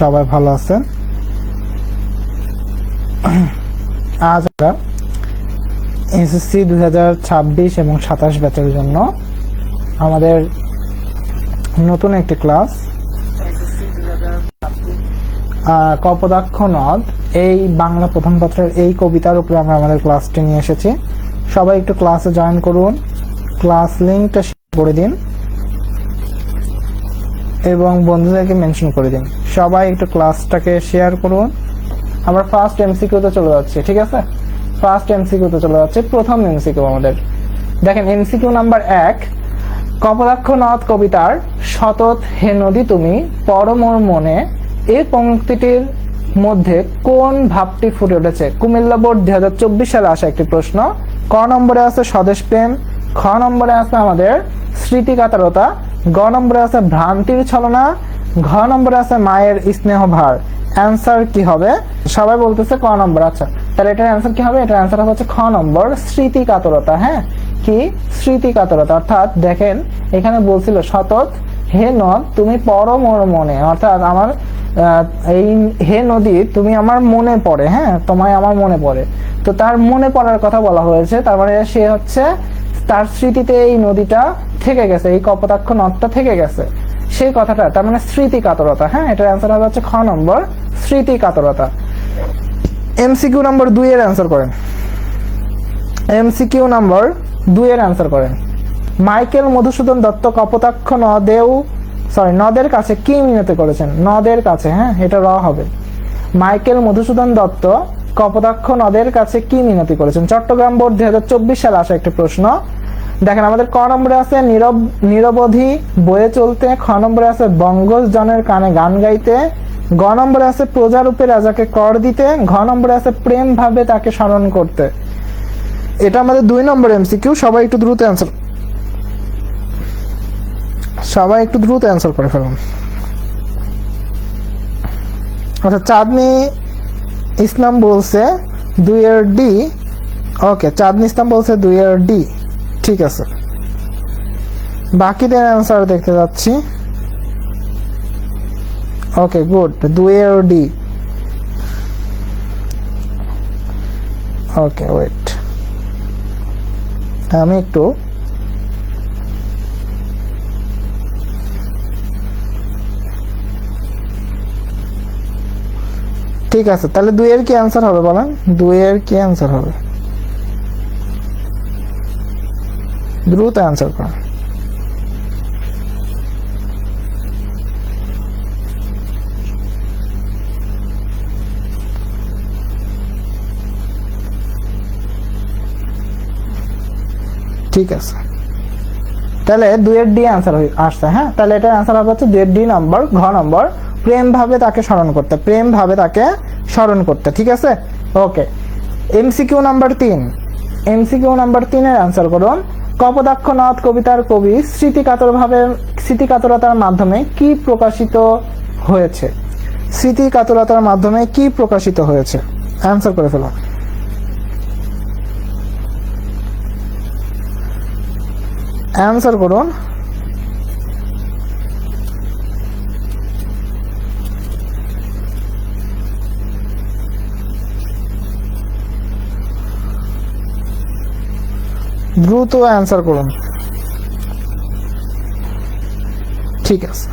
সবাই ভালো আছেন। আজ আমরা এসএসসি 2026 এবং 27 ব্যাচের জন্য আমাদের নতুন একটি ক্লাস কপোতাক্ষ নদ এই বাংলা প্রথম পত্রের এই কবিতার উপরে আমরা আমাদের ক্লাসটি নিয়ে এসেছি। সবাই একটু ক্লাসে জয়েন করুন, ক্লাস লিঙ্কটা শেয়ার করে দিন এবং বন্ধুদেরকে মেনশন করে দিন। সবাই একটু ক্লাসটাকে শেয়ার করুন। আমরা ফার্স্ট এমসিকিউতে চলে যাচ্ছি, ঠিক আছে? ফার্স্ট এমসিকিউতে চলে যাচ্ছি। প্রথম এমসিকিউ আমাদের দেখেন, এমসিকিউ নাম্বার 1, কপোতাক্ষ নদ কবিতার শতত হে নদী তুমি পরমোর মনে, এই পংক্তিটির মধ্যে কোন ভাবটি ফুটে উঠেছে? কুমিল্লা বোর্ড 2024 সালে আসা একটি প্রশ্ন। ক নম্বরে আছে স্বদেশ প্রেম, খ নম্বরে আছে আমাদের স্মৃতিকাতরতা, গ নম্বরে আছে ভ্রান্তির ছলনা, ঘ নম্বরে আছে মায়ের স্নেহ ভার। অ্যান্সার কি হবে? সবাই বলতেছে ক নম্বর। আচ্ছা, তাহলে এটার অ্যান্সার কি হবে? এটার অ্যান্সার হচ্ছে খ নম্বর, স্মৃতিকাতরতা। হ্যাঁ, কি স্মৃতিকাতরতা। অর্থাৎ দেখেন এখানে বলছিল শতত হে নদ তুমি পরম মনে, অর্থাৎ আমার এই হে নদী তুমি আমার মনে পড়ে। হ্যাঁ, তোমায় আমার মনে পড়ে। তো তার মনে পড়ার কথা বলা হয়েছে, তার মানে সে হচ্ছে তার স্মৃতিতে এই নদীটা থেকে গেছে, এই কপোতাক্ষ নদটা থেকে গেছে, সেই কথাটা, তার মানে স্মৃতিকাতরতা। হ্যাঁ, এটার অ্যান্সার হবে হচ্ছে খ নম্বর, স্মৃতিকাতরতা। এমসিকিউ নাম্বার 2 এর অ্যান্সার করেন। এমসিকিউ নাম্বার 2 এর অ্যান্সার করেন। মাইকেল মধুসূদন দত্ত কপোতাক্ষ নদের কাছে কি মিনতি করেছেন? নদের কাছে, হ্যাঁ এটা র হবে। মাইকেল মধুসূদন দত্ত কপোতাক্ষ নদের কাছে কি মিনতি করেছেন? চট্টগ্রাম বোর্ড 2024 সালে আসা একটি প্রশ্ন। দেখেন আমাদের ক নম্বরে আছে নিরবধি বয়ে চলতে, খ নম্বরে আছে বঙ্গজ জনের কানে গান গাইতে, গ নম্বরে আছে প্রজারূপে রাজাকে কর দিতে, ঘ নম্বরে আছে প্রেম ভাবে তাকে স্মরণ করতে। এটা আমাদের 2 নম্বর এমসিকিউ। সবাই একটু দ্রুত অ্যান্সার করে ফেলুন। আচ্ছা, চাঁদনি ইসলাম বলছে 2 এর ডি। ওকে, চাঁদনি ইসলাম বলছে 2 এর ডি, ঠিক আছে। বাকিদের অ্যান্সার দেখতে যাচ্ছি। ওকে, গুড, 2 এর ডি। ওকে, ওয়েট, আমি একটু ঠিক আছে। তাহলে 2 এর কি অ্যান্সার হবে বলেন? 2 এর কি অ্যান্সার হবে? দ্রুত অ্যান্সার করুন। ঠিক আছে, তাহলে 2 এর ডি অ্যান্সার আসছে। হ্যাঁ, তাহলে এটার অ্যান্সার হবে হচ্ছে 2 এর ডি নাম্বার, ঘ নম্বর, প্রেম ভাবে তাকে স্মরণ করতে, প্রেম ভাবে তাকে স্মরণ করতে। ঠিক আছে, ওকে। এমসিকিউ নাম্বার 3, এমসিকিউ নাম্বার 3 এর অ্যান্সার করুন। কপোতাক্ষ নদ কবিতার কবি স্মৃতিকাতরতার মাধ্যমে কি প্রকাশিত হয়েছে? স্মৃতিকাতরতার মাধ্যমে কি প্রকাশিত হয়েছে? অ্যান্সার করে ফেলুন। অ্যান্সার করুন। দ্রুত অ্যান্সার করুন। ঠিক আছে,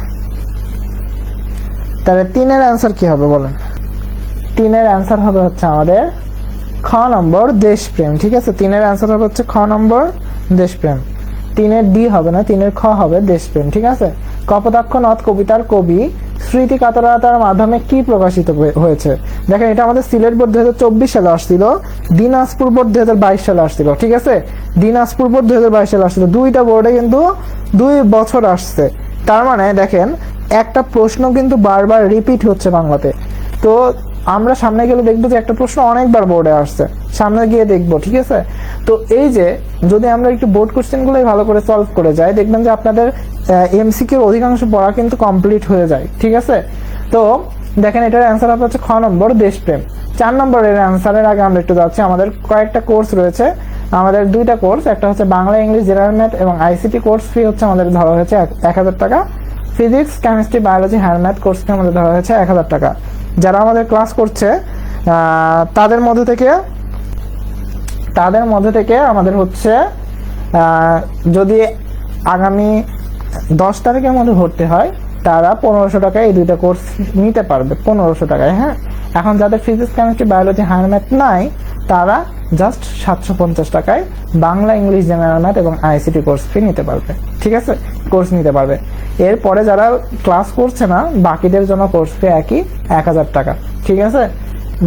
তাহলে 3 এর অ্যান্সার কি হবে বলেন? 3 এর অ্যান্সার হবে হচ্ছে আমাদের খ নম্বর, দেশপ্রেম। ঠিক আছে, 3 এর অ্যান্সার হবে হচ্ছে খ নম্বর, দেশপ্রেম। 3 এর ডি হবে না, 3 এর খ হবে, দেশপ্রেম। ঠিক আছে। কপোতাক্ষ নদ কবিতার কবি স্মৃতিকাতরতার মাধ্যমে কি প্রকাশিত হয়েছে? দেখেন এটা আমাদের সিলেট বোর্ড 2024 সালে আসছিল, দিনাজপুর বোর্ড 2022 সালে আসছিল। ঠিক আছে, দিনাজপুর বোর্ড 2022 সালে আসছিল। 2টা বোর্ডে কিন্তু 2 বছর আসছে। তার মানে দেখেন একটা প্রশ্ন কিন্তু বারবার রিপিট হচ্ছে বাংলাতে। তো আমরা সামনে গেলে দেখবো যে একটা প্রশ্ন অনেকবার বোর্ডে আসছে, সামনে গিয়ে দেখবো। ঠিক আছে, তো এই যে যদি আমরা একটু বোর্ড কোশ্চেনগুলোই ভালো করে সলভ করে যাই, দেখবেন যে আপনাদের এমসিকিউর অধিকাংশ পড়া কিন্তু কমপ্লিট হয়ে যায়। ঠিক আছে, তো দেখেন এটার অ্যান্সার হবে হচ্ছে খ নম্বর, দেশপ্রেম। 4 নম্বরের অ্যান্সারের আগে আমরা একটু যাচ্ছি। আমাদের কয়েকটা কোর্স রয়েছে, আমাদের 2টা কোর্স, একটা হচ্ছে বাংলা ইংলিশ জেনারেল ম্যাথ এবং আইসিটি কোর্স ফি হচ্ছে আমাদের ধরা হয়েছে 1000 টাকা। Physics, chemistry, biology, higher math কোর্সকে আমাদের দেওয়া হয়েছে 1000 টাকা। যারা আমাদের ক্লাস করছে তাদের মধ্যে থেকে আমাদের হচ্ছে যদি আগামী 10 তারিখের মধ্যে ভর্তি হয় তারা 1500 টাকায় এই দুইটা কোর্স নিতে পারবে, 1500 টাকায়। হ্যাঁ, এখন যাদের physics, chemistry, biology, higher math নাই তারা জাস্ট 750 টাকায় বাংলা, ইংলিশ, জেনারেল ম্যাথ এবং আইসিটি কোর্স ফি নিতে পারবে। ঠিক আছে, কোর্স নিতে পারবে। এরপরে যারা ক্লাস করছে না বাকিদের জন্য কোর্স ফি একই 1000 টাকা। ঠিক আছে,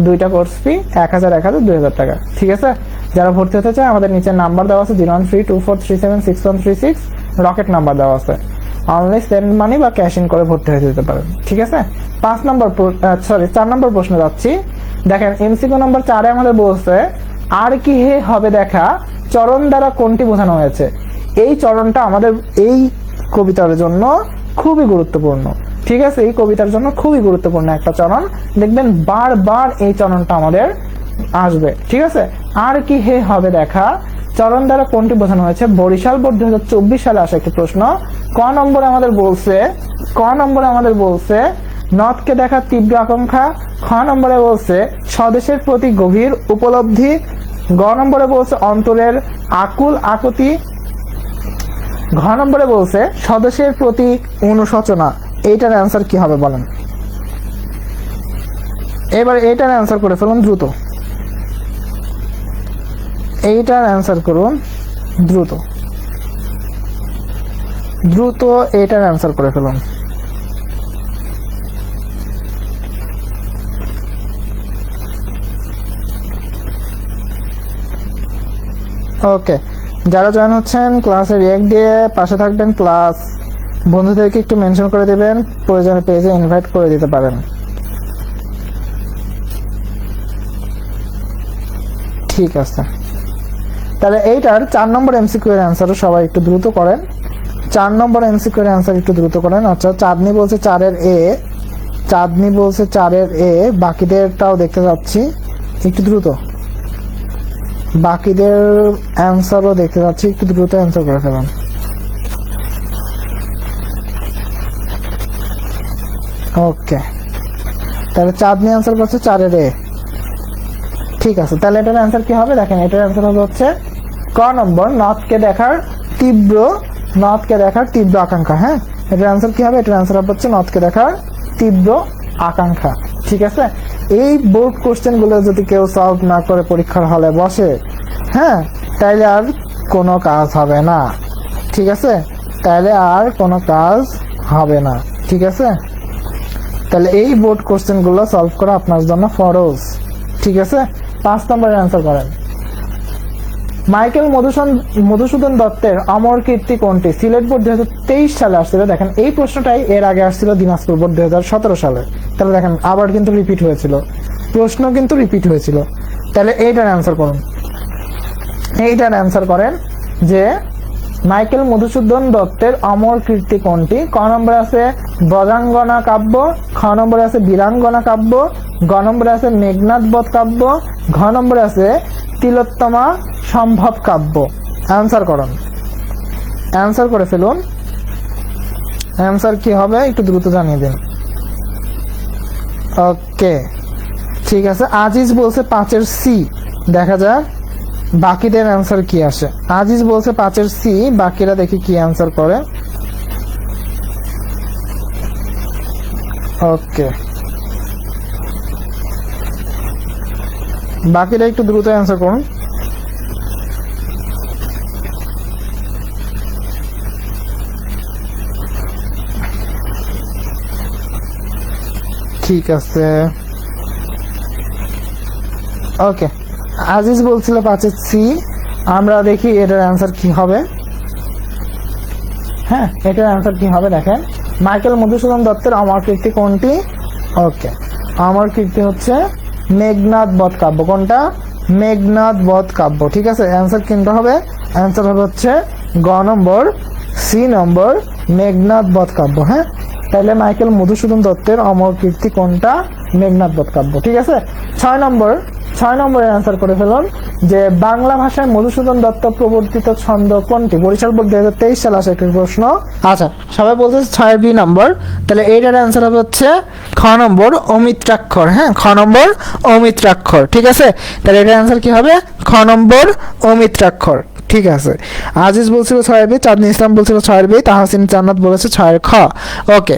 দুইটা কোর্স ফি 1000, 2000 টাকা। ঠিক আছে, যারা ভর্তি হতে চায় আমাদের নিচে নাম্বার দেওয়া আছে 01324376136, রকেট নাম্বার দেওয়া আছে। অনলি সেন্ড মানি বা ক্যাশ ইন করে ভর্তি হয়ে যেতে পারেন। ঠিক আছে, 4 নম্বর প্রশ্ন যাচ্ছি। দেখেন এমসিকিউ নাম্বার 4 আমাদের বলছে আর কি হে হবে দেখা চরণ দ্বারা কোনটি বোঝানো হয়েছে। এই চরণটা আমাদের এই কবিতার জন্য খুবই গুরুত্বপূর্ণ। ঠিক আছে, এই কবিতার জন্য খুবই গুরুত্বপূর্ণ একটা চরণ, দেখবেন বারবার এই চরণটা আমাদের আসবে। ঠিক আছে, আর কি হে হবে দেখা চরণ দ্বারা কোনটি বোঝানো হয়েছে। বরিশাল বোর্ড 2024 সালে আসা একটি প্রশ্ন। ক নম্বরে আমাদের বলছে নথকে দেখার তীব্র আকাঙ্ক্ষা। খ নম্বরে বলছে স্বদেশের প্রতি গভীর উপলব্ধি। গ নম্বরে বলছে অন্তরের আকুল আকুতি। ঘ নম্বরে বলছে স্বদেশের প্রতি অনুশোচনা। এইটার অ্যান্সার কি হবে বলেন? এবার এইটার অ্যান্সার করে ফেলুন দ্রুত, এইটার অ্যান্সার করুন দ্রুত, এইটার অ্যান্সার করে ফেলুন। ওকে, যারা জয়েন হচ্ছেন ক্লাসে রিঅ্যাক্ট দিয়ে পাশে থাকবেন, ক্লাস বন্ধুদেরকে একটু মেনশন করে দেবেন, প্রয়োজনে পেজে ইনভাইট করে দিতে পারেন। ঠিক আছে, তাহলে এইটার 4 নম্বর এমসিকিউ এর অ্যান্সারও সবাই একটু দ্রুত করেন। 4 নম্বর এমসিকিউ এর অ্যান্সার একটু দ্রুত করেন। আচ্ছা, চাঁদনি বলছে 4-এর এ, বাকিদেরটাও দেখতে যাচ্ছি, একটু দ্রুত বাকিদের অ্যান্সারও দেখতে যাচ্ছি, একটু দ্রুত অ্যান্সার করে ফেলুন। ওকে, তাহলে চাঁদনি অ্যান্সার করছে 4-এর এ। ঠিক আছে, তাহলে এটার অ্যান্সার কি হবে দেখেন, এটার অ্যান্সার হবে হচ্ছে ক নম্বর নথকে দেখার তীব্র আকাঙ্ক্ষা। হ্যাঁ, এটার অ্যান্সার কি হবে? এটার অ্যান্সার হবে হচ্ছে নথকে দেখার তীব্র আকাঙ্ক্ষা। ঠিক আছে, এই বোর্ড কোশ্চেন গুলো যদি কেউ সলভ না করে পরীক্ষার হলে বসে, হ্যাঁ, তাইলে আর কোনো কাজ হবে না। ঠিক আছে, তাহলে আর কোনো কাজ হবে না। ঠিক আছে, তাহলে এই বোর্ড কোশ্চেন গুলো সলভ করা আপনার জন্য ফরজ। ঠিক আছে, 5 নম্বরের অ্যান্সার করেন। মাইকেল মধুসূদন দত্তের অমর কীর্তি কোনটি? সিলেট বোর্ড 2023 সালে আসছিল। দেখেন এই প্রশ্নটাই এর আগে আসছিল দিনাজপুর বোর্ড 2017 সালে। তাহলে দেখেন আবার কিন্তু রিপিট হয়েছিল, প্রশ্ন কিন্তু রিপিট হয়েছিল। তাহলে এইটার অ্যান্সার করুন, এইটার অ্যান্সার করেন যে মাইকেল মধুসূদন দত্তের অমর কীর্তি কোনটি? ক নম্বরে আছে ব্রজাঙ্গনা কাব্য, খ নম্বরে আছে বীরাঙ্গনা কাব্য, গ নম্বরে আছে মেঘনাদ বধ কাব্য, ঘ নম্বরে আছে তিলোত্তমা সম্ভব কাব্য। অ্যান্সার করুন, অ্যান্সার করে ফেলুন। অ্যান্সার কি হবে একটু দ্রুত জানিয়ে দিন। ওকে, ঠিক আছে, আজিজ বলছে 5-এর সি। দেখা যাক বাকিদের অ্যান্সার কি আসে। আজিজ বলছে 5-এর সি, বাকিরা দেখি কি অ্যান্সার করে। ওকে, বাকিরা একটু দ্রুত অ্যান্সার করুন। ঠিক আছে, ওকে, আজিজ বলছিল 5-এর সি। আমরা দেখি এটার অ্যান্সার কি হবে। হ্যাঁ, এটার অ্যান্সার কি হবে দেখেন, মাইকেল মধুসূদন দত্তের অমর কীর্তি কোনটি? ওকে, অমর কীর্তি হচ্ছে মেঘনাদ বধ কাব্য। কোনটা? মেঘনাদ বধ কাব্য। ঠিক আছে, অ্যান্সার কোনটা হবে? অ্যান্সার হবে হচ্ছে গ নম্বর, সি নম্বর, মেঘনাদ বধ কাব্য। হ্যাঁ, তাহলে মাইকেল মধুসূদন দত্তের অমর কীর্তি কোনটা? মেঘনাদ বধ কাব্য। ঠিক আছে, 6 6 নম্বরের অ্যান্সার করে ফেলুন যে বাংলা ভাষায় মধুসূদন দত্ত প্রবর্তিত ছন্দ কোনটি? বরিশাল বোর্ড 2023 সালে আসা একটি প্রশ্ন। আচ্ছা, সবাই বলছে 6 বি নম্বর, তাহলে এইটার অ্যান্সার হবে হচ্ছে খ নম্বর অমিত্রাক্ষর। হ্যাঁ, খ নম্বর অমিত্রাক্ষর। ঠিক আছে, তাহলে এটার অ্যান্সার কি হবে? খ নম্বর অমিত্রাক্ষর। ঠিক আছে, আজিজ বলছিল 6 বি, চাঁদনি ইসলাম বলছিল 6 বি, তাহসিন জান্নাত বলেছে 6 খ। ওকে,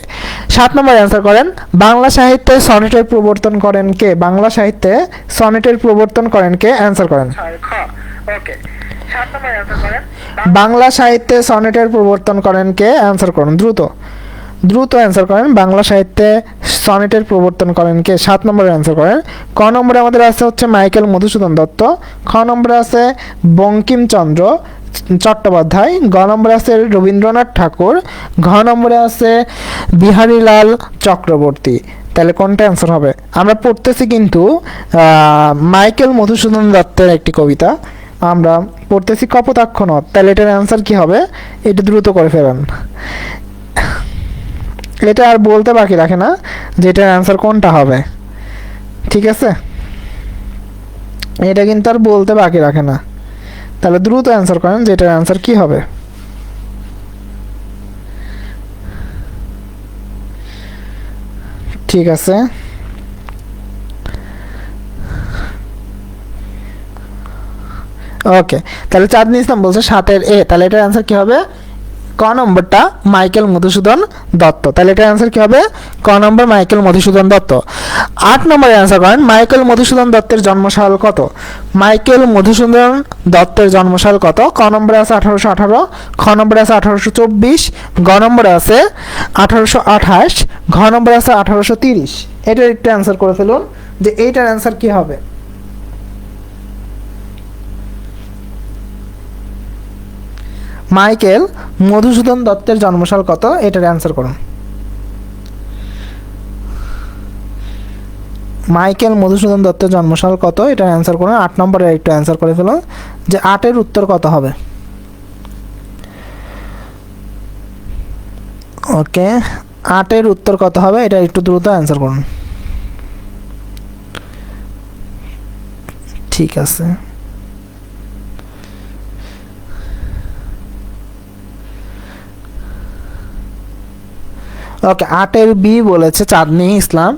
7 নম্বর অ্যান্সার করেন। বাংলা সাহিত্যে সনেটের প্রবর্তন করেন কে? বাংলা সাহিত্যে সনেটের প্রবর্তন করেন কে? অ্যান্সার করেন। ওকে, 7 নম্বর অ্যান্সার করেন। বাংলা সাহিত্যে সনেটের প্রবর্তন করেন কে? অ্যান্সার করুন দ্রুত, দ্রুত অ্যান্সার করেন। বাংলা সাহিত্যে সনেটের প্রবর্তন করেন কে? 7 নম্বরে অ্যান্সার করেন। ক নম্বরে আমাদের আছে হচ্ছে মাইকেল মধুসূদন দত্ত। খ নম্বরে আছে বঙ্কিমচন্দ্র চট্টোপাধ্যায়। গ নম্বরে আছে রবীন্দ্রনাথ ঠাকুর। ঘ নম্বরে আছে বিহারীলাল চক্রবর্তী। তাহলে কোনটা অ্যান্সার হবে? আমরা পড়তেছি কিন্তু মাইকেল মধুসূদন দত্তের একটি কবিতা, আমরা পড়তেছি কপোতাক্ষ নদ। তাহলে এটার অ্যান্সার কি হবে? এটা দ্রুত করে ফেলেন। এটা আর বলতে বাকি রাখে না যে এটার অ্যান্সার কোনটা হবে। ঠিক আছে, এটা কিন্তু আর বলতে বাকি রাখে না। তাহলে দ্রুত অ্যান্সার করেন যে এটার অ্যান্সার কি হবে। ঠিক আছে, ওকে, তাহলে চাঁদনি ইসলাম বলছে 7-এর এ। তাহলে এটার অ্যান্সার কি হবে? ক নম্বরটা মাইকেল মধুসূদন দত্ত। তাহলে এটার অ্যান্সার কি হবে? ক নম্বর মাইকেল মধুসূদন দত্ত। 8 নম্বরে অ্যান্সার করেন। মাইকেল মধুসূদন দত্তের জন্মসাল কত? মাইকেল মধুসূদন দত্তের জন্মসাল কত? ক নম্বরে আছে 1818, খ নম্বরে আছে 1824, গ নম্বরে আছে 1828, ঘ নম্বরে আছে 1830। এটার একটা অ্যান্সার করে ফেলুন যে এইটার অ্যান্সার কি হবে। মাইকেল মধুসূদন দত্তের জন্মসাল কত? এটার অ্যান্সার করুন। মাইকেল মধুসূদন দত্তের জন্মসাল কত? এটার অ্যান্সার করুন। 8 নম্বরে একটু অ্যান্সার করে ফেলুন যে 8-এর উত্তর কত হবে। ওকে, 8-এর উত্তর কত হবে? এটা একটু দ্রুত অ্যান্সার করুন। ঠিক আছে, ওকে, 8-এর বি বলেছে চাঁদনি ইসলাম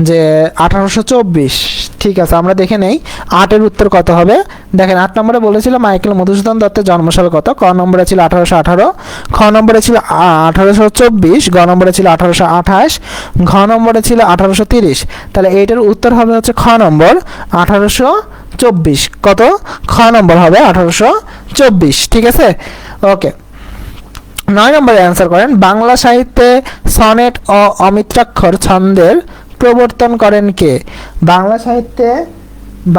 যে 1824। ঠিক আছে, আমরা দেখে নেই 8-এর উত্তর কত হবে। দেখেন, 8 নম্বরে বলেছিল মাইকেল মধুসূদন দত্তের জন্মসাল কত? ক নম্বরে ছিল 1818, খ নম্বরে ছিল 1824, গ নম্বরে ছিল 1828, ঘ নম্বরে ছিল 1830। তাহলে এইটার উত্তর হবে হচ্ছে খ নম্বর 1824। কত? খ নম্বর হবে 1824। ঠিক আছে, ওকে। 9 নম্বরে অ্যান্সার করেন। বাংলা সাহিত্যে সনেট ও অমিত্রাক্ষর ছন্দের প্রবর্তন করেন কে?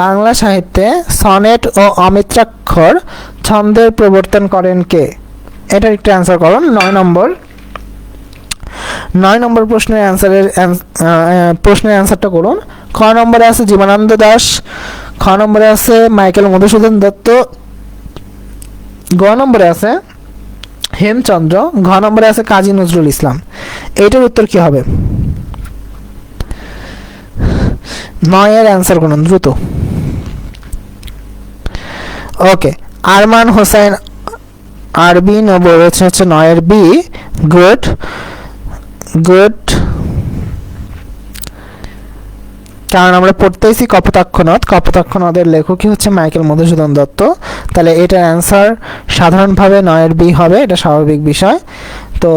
বাংলা সাহিত্যে সনেট ও অমিত্রাক্ষর ছন্দের প্রবর্তন করেন কে? এটার একটু অ্যান্সার করুন। 9 নম্বর প্রশ্নের অ্যান্সারটা করুন। খ নম্বরে আছে জীবনানন্দ দাশ, খ নম্বরে আছে মাইকেল মধুসূদন দত্ত, গ নম্বরে আছে হেমচন্দ্র, ঘ নম্বরে আছে কাজী নজরুল ইসলাম। এইটার উত্তর কি হবে? 9-এর অ্যান্সার করুন দ্রুত। ওকে, আরমান হোসেন আরবিন বলেছে হচ্ছে 9-এর বি। গুড গুড, কারণ আমরা পড়তেছি কপোতাক্ষ নদ, কপোতাক্ষ নদের লেখকই হচ্ছে মাইকেল মধুসূদন দত্ত। তাহলে এটার অ্যান্সার সাধারণভাবে 9-এর বি হবে, এটা স্বাভাবিক বিষয়। তো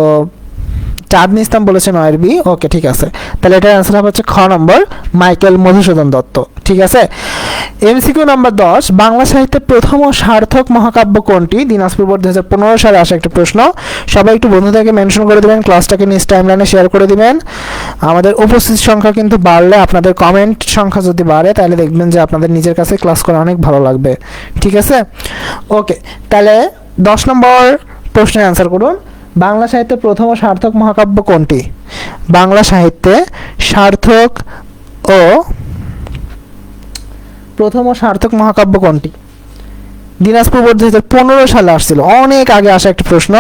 চাঁদনি ইসলাম বলেছে 9-এর বি। ওকে, ঠিক আছে, তাহলে এটার অ্যান্সার হবে হচ্ছে খ নম্বর মাইকেল মধুসূদন দত্ত। ঠিক আছে, এমসিকিউ নাম্বার 10। বাংলা সাহিত্যের প্রথম ও সার্থক মহাকাব্য কোনটি? দিনাজপুর বোর্ড 2015 সালে আসা একটা প্রশ্ন। সবাই একটু বন্ধুদেরকে মেনশন করে দেবেন, ক্লাসটাকে নিজ টাইমলাইনে শেয়ার করে দিবেন। আমাদের উপস্থিত সংখ্যা কিন্তু বাড়লে, আপনাদের কমেন্ট সংখ্যা যদি বাড়ে, তাহলে দেখবেন যে আপনাদের নিজের কাছে ক্লাস করে অনেক ভালো লাগবে। ঠিক আছে, ওকে, তাহলে 10 নম্বর প্রশ্নের অ্যান্সার করুন। বাংলা সাহিত্যে প্রথম ও সার্থক মহাকাব্য কোনটি? বাংলা সাহিত্যে সার্থক ও প্রথম ও সার্থক মহাকাব্য কোনটি? দিনাজপুর বোর্ড 2015 সালে আসছিল, অনেক আগে আসা একটা প্রশ্ন।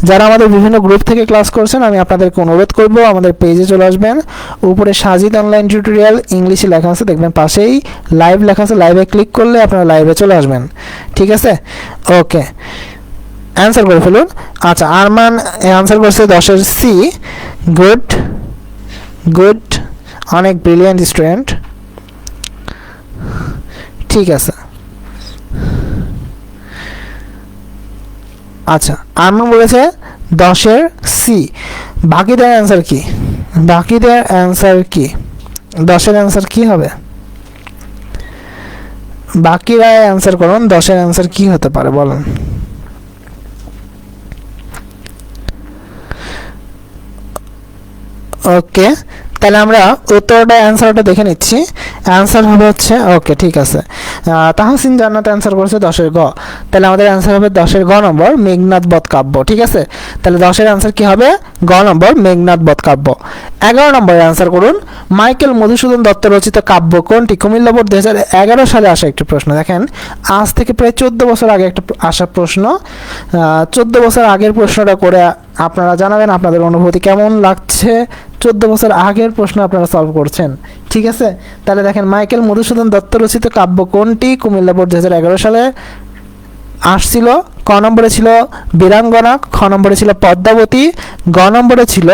যারা আমাদের বিভিন্ন গ্রুপ থেকে ক্লাস করছেন আমি আপনাদেরকে অনুরোধ করব আমাদের পেজে চলে আসবেন। উপরে সাজিদ অনলাইন টিউটোরিয়াল ইংলিশে লেখা আছে, দেখবেন পাশেই লাইভ লেখা আছে, লাইভে ক্লিক করলে আপনারা লাইভে চলে আসবেন। ঠিক আছে, ওকে, অ্যান্সার করে ফেলুন। আচ্ছা, আরমান অ্যান্সার করছে 10-এর সি। গুড গুড, অনেক ব্রিলিয়েন্ট স্টুডেন্ট। ঠিক আছে, আচ্ছা আরমান বলেছে 10-এর সি। বাকিদের অ্যান্সার কি? বাকিদের অ্যান্সার কি? 10-এর অ্যান্সার কি হবে? বাকিরা অ্যান্সার করুন, 10-এর অ্যান্সার কি হতে পারে বলেন। ওকে, তাহলে আমরা উত্তরটা অ্যান্সারটা দেখে নিচ্ছি। অ্যান্সার হবে হচ্ছে, ওকে ঠিক আছে, তাহসিন জান্নাত অ্যান্সার করেছে 10-এর গ। তাহলে আমাদের অ্যান্সার হবে 10-এর গ নম্বর মেঘনাদ বধ কাব্য। ঠিক আছে, তাহলে 10-এর অ্যান্সার কি হবে? গ নম্বর মেঘনাদ বধ কাব্য। 11 নম্বরের অ্যান্সার করুন, মাইকেল মধুসূদন দত্ত রচিত কাব্য কোনটি? কুমিল্লা বোর্ড 2011 সালে আসা একটি প্রশ্ন। দেখেন, আজ থেকে প্রায় 14 বছর আগে একটা আসা প্রশ্ন। 14 বছর আগের প্রশ্নটা করে আপনারা জানাবেন আপনাদের অনুভূতি কেমন লাগছে। 14 বছর আগের প্রশ্ন আপনারা সলভ করছেন। ঠিক আছে, তাহলে দেখেন, মাইকেল মধুসূদন দত্ত রচিত কাব্য কোনটি? কুমিল্লা বোর্ড 2011 সালে আসছিল। ক নম্বরে ছিল বীরাঙ্গনা, খ নম্বরে ছিল পদ্মাবতী, গ নম্বরে ছিল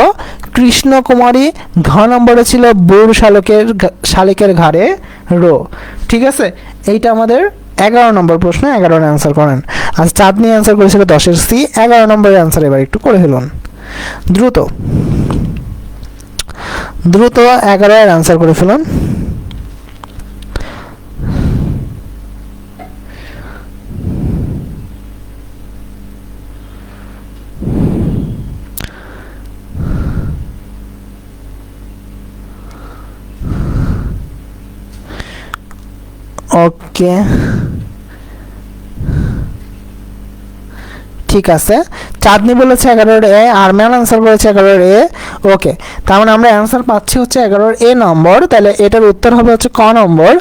কৃষ্ণকুমারী, ঘ নম্বরে ছিল বুড় শালিকের ঘাড়ে রো। ঠিক আছে, এইটা আমাদের 11 নম্বর প্রশ্ন। 11-এর অ্যান্সার করেন। আর চাঁদনি অ্যান্সার করেছিল 10-এর সি। 11 নম্বরের অ্যান্সার এবার একটু করে ফেলুন দ্রুত দ্রুত। 11-এর অ্যান্সার করে ফেলুন। ওকে, ঠিক আছে, চাঁদনি বলেছে 11-এর এ, আরমান অ্যান্সার করেছে 11-এর এ। ওকে, তার মানে আমরা অ্যান্সার পাচ্ছি হচ্ছে 11-এর এ নম্বর। তাহলে এটার উত্তর হবে হচ্ছে ক নম্বর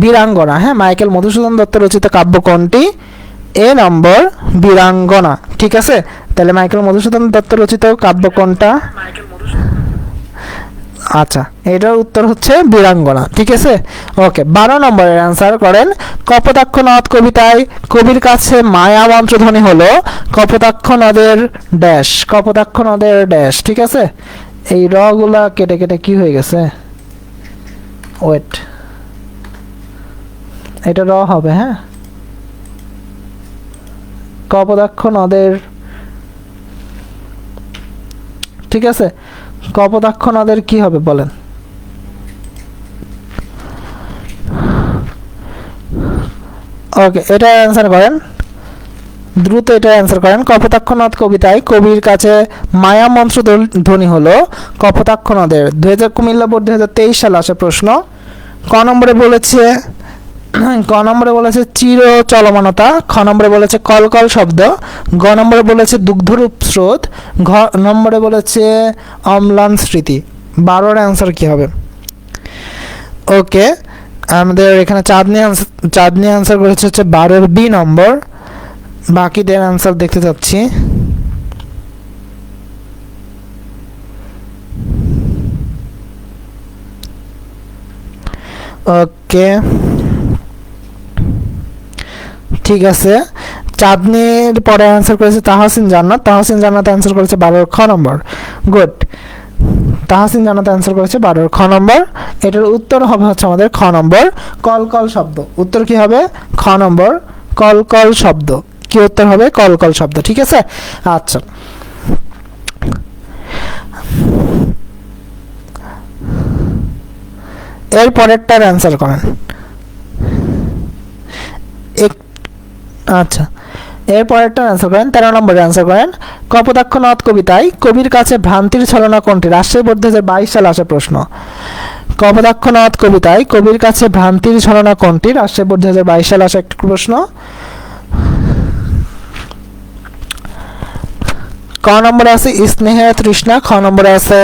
বীরাঙ্গনা। হ্যাঁ, মাইকেল মধুসূদন দত্ত রচিত কাব্য কোনটি? এ নম্বর বীরাঙ্গনা। ঠিক আছে, তাহলে মাইকেল মধুসূদন দত্ত রচিত কাব্য কোনটা? আচ্ছা, এটার উত্তর হচ্ছে বীরাঙ্গনা। ঠিক আছে, ওকে। 12 নম্বরের অ্যান্সার করেন, কপোতাক্ষ নদ কবিতায় কবির কাছে মায়া মন্ত্রধ্বনি হলো কপোতাক্ষ নদের ড্যাশ। কপোতাক্ষ নদের ড্যাশ। ঠিক আছে, এই র গুলা কেটে কেটে কি হয়ে গেছে? ওয়েট, এটা র হবে। হ্যাঁ, কপোতাক্ষ নদের, ঠিক আছে, কপোতাক্ষ নদের কি হবে বলেন? ওকে, এটা অ্যান্সার করেন দ্রুত, এটা অ্যান্সার করেন। কপোতাক্ষ নদ কবিতায় কবির কাছে মায়া মন্ত্র ধ্বনি হলো কপোতাক্ষ নদের। কুমিল্লা বোর্ড 2023 সালে আসা প্রশ্ন। ক নম্বরে বলেছে চির চলমানতা, খ নম্বরে বলেছে কলকল শব্দ, গ নম্বরে বলেছে দুগ্ধরূপ স্রোত, ঘ নম্বরে বলেছে অম্লান স্মৃতি। 12-এর অ্যান্সার কি হবে? ওকে, আমাদের এখানে চাঁদনি অ্যান্সার করেছে হচ্ছে 12-এর বি নম্বর। বাকিদের অ্যান্সার দেখতে চাচ্ছি। ওকে, ঠিক আছে, চাঁদনির পরে অ্যান্সার করেছে তাহসিন জান্নাত। তাহসিন জান্নাত অ্যান্সার করেছে 12-এর খ নম্বর। গুড, তাহসিন জান্নাত অ্যান্সার করেছে 12-এর খ নম্বর। এটার উত্তর হবে হচ্ছে আমাদের খ নম্বর কলকল শব্দ। উত্তর কি হবে? খ নম্বর কলকল শব্দ। কি উত্তর হবে? কলকল শব্দ। ঠিক আছে, আচ্ছা, এর পরেরটার অ্যান্সার করেন। আচ্ছা, এর পরেরটার অ্যান্সার করেন। 13 নম্বরের অ্যান্সার করেন, কপোতাক্ষ নদ কবিতায় কবির কাছে ভ্রান্তির ছলনা কোনটি? রাজশাহী বোর্ড 2022 সালে আসা প্রশ্ন। কপোতাক্ষ নদ কবিতায় কবির কাছে ভ্রান্তির ছলনা কোনটি? রাজশাহী বোর্ড 2022 সালে আসা একটি প্রশ্ন। ক নম্বরে আছে স্নেহের তৃষ্ণা, খ নম্বরে আছে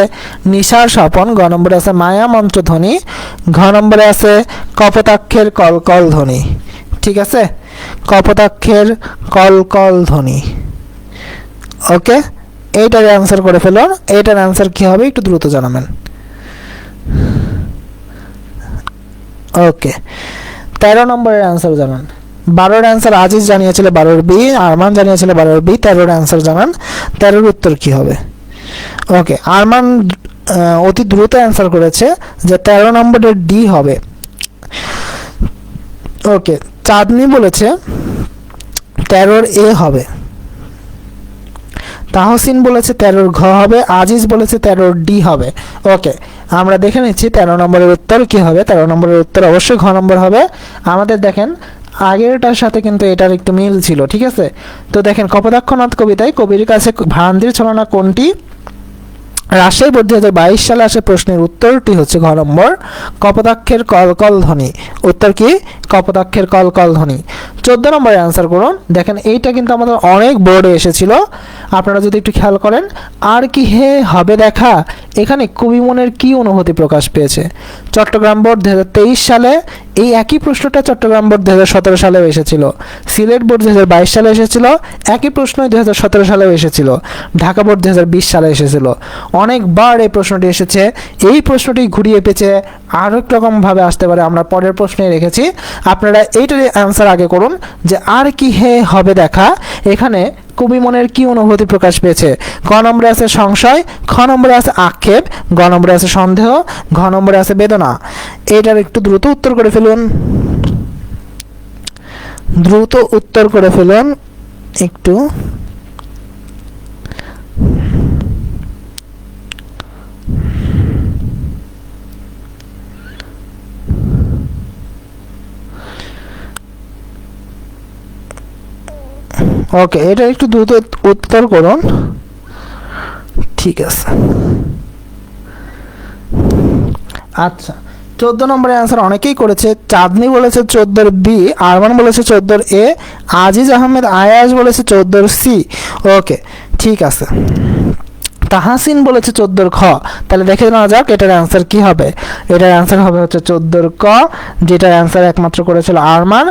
নিশার স্বপন, গ নম্বরে আছে মায়া মন্ত্রধ্বনি, ঘ নম্বরে আছে কপোতাক্ষের কলকল ধ্বনি। ঠিক আছে, কপোতাক্ষের কলকল ধ্বনি। ওকে, এইটার অ্যান্সার করে ফেলুন। এইটার অ্যান্সার কি হবে একটু দ্রুত জানাবেন। ওকে, 13 নম্বরের অ্যান্সার জানান। 12-র অ্যান্সার আজিজ জানিয়েছিল 12-র বি, আরমান জানিয়েছিল 12-র বি। 13-র অ্যান্সার জানান, 13-র উত্তর কি হবে? ওকে, আরমান অতি দ্রুত অ্যান্সার করেছে যে 13 নম্বরের ডি হবে। ওকে, চাঁদনি বলেছে 13-র এ হবে। তাহসিন বলেছে 13-র ঘ হবে। আজিজ বলেছে 13-র ডি হবে। ওকে, আমরা দেখে নিচ্ছি 13 নম্বরের উত্তর কি হবে। 13 নম্বরের উত্তর অবশ্যই ঘ নম্বর হবে। আমাদের দেখেন আগেরটার সাথে কিন্তু এটার একটু মিল ছিল, ঠিক আছে? তো দেখেন, কপোতাক্ষনাথ কবিতায় কবির কাছে ভ্রান্তির ছলনা কোনটি? রাজশাহী বোর্ড 2022 সালে আসে প্রশ্নের উত্তরটি হচ্ছে ঘ নম্বর, কপোতাক্ষের কলকল ধ্বনি। উত্তর কি? কপোতাক্ষের কলকল ধ্বনি। 14 নম্বরে অ্যান্সার করুন। দেখেন এইটা কিন্তু আমাদের অনেক বোর্ডে এসেছিল, আপনারা যদি একটু খেয়াল করেন। আর কি হে হবে দেখা, এখানে কবি মনের কি অনুভূতি প্রকাশ পেয়েছে? চট্টগ্রাম বোর্ড 2023 সালে এই একই প্রশ্নটা চট্টগ্রাম বোর্ড 2017 সালেও এসেছিল। সিলেট বোর্ড 2022 সালে এসেছিল, একই প্রশ্নই 2017 সালেও এসেছিল। ঢাকা বোর্ড 2020 সালে এসেছিল। অনেকবার এই প্রশ্নটি এসেছে। এই প্রশ্নটি ঘুরিয়ে পেঁচে আরেক রকমভাবে আসতে পারে, আমরা পরের প্রশ্নে রেখেছি। আপনারা এইটার অ্যান্সার আগে করুন যে আর কি হে হবে দেখা, এখানে কবি মনের কি অনুভূতি প্রকাশ পেয়েছে? ক নম্বরে আছে সংশয়, খ নম্বরে আছে আক্ষেপ, গ নম্বরে আছে সন্দেহ, ঘ নম্বরে আছে বেদনা। এটার একটু দ্রুত উত্তর করে ফেলুন, দ্রুত উত্তর করে ফেলুন একটু। ওকে, এটা একটু দ্রুত উত্তর করুন। ঠিক আছে, আচ্ছা। 14 নম্বরের অ্যান্সার অনেকেই করেছে। চাঁদনি বলেছে 14-র বি, আরমান বলেছে 14-র এ, আজিজ আহমেদ আয়াজ বলেছে 14-র সি। ওকে, ঠিক আছে। তাহাসিন বলেছে 14-র খ। তাহলে দেখে নেওয়া যাক এটার অ্যান্সার কি হবে। এটার অ্যান্সার হবে হচ্ছে 14-র ক, যেটার অ্যান্সার একমাত্র করেছিল আরমান।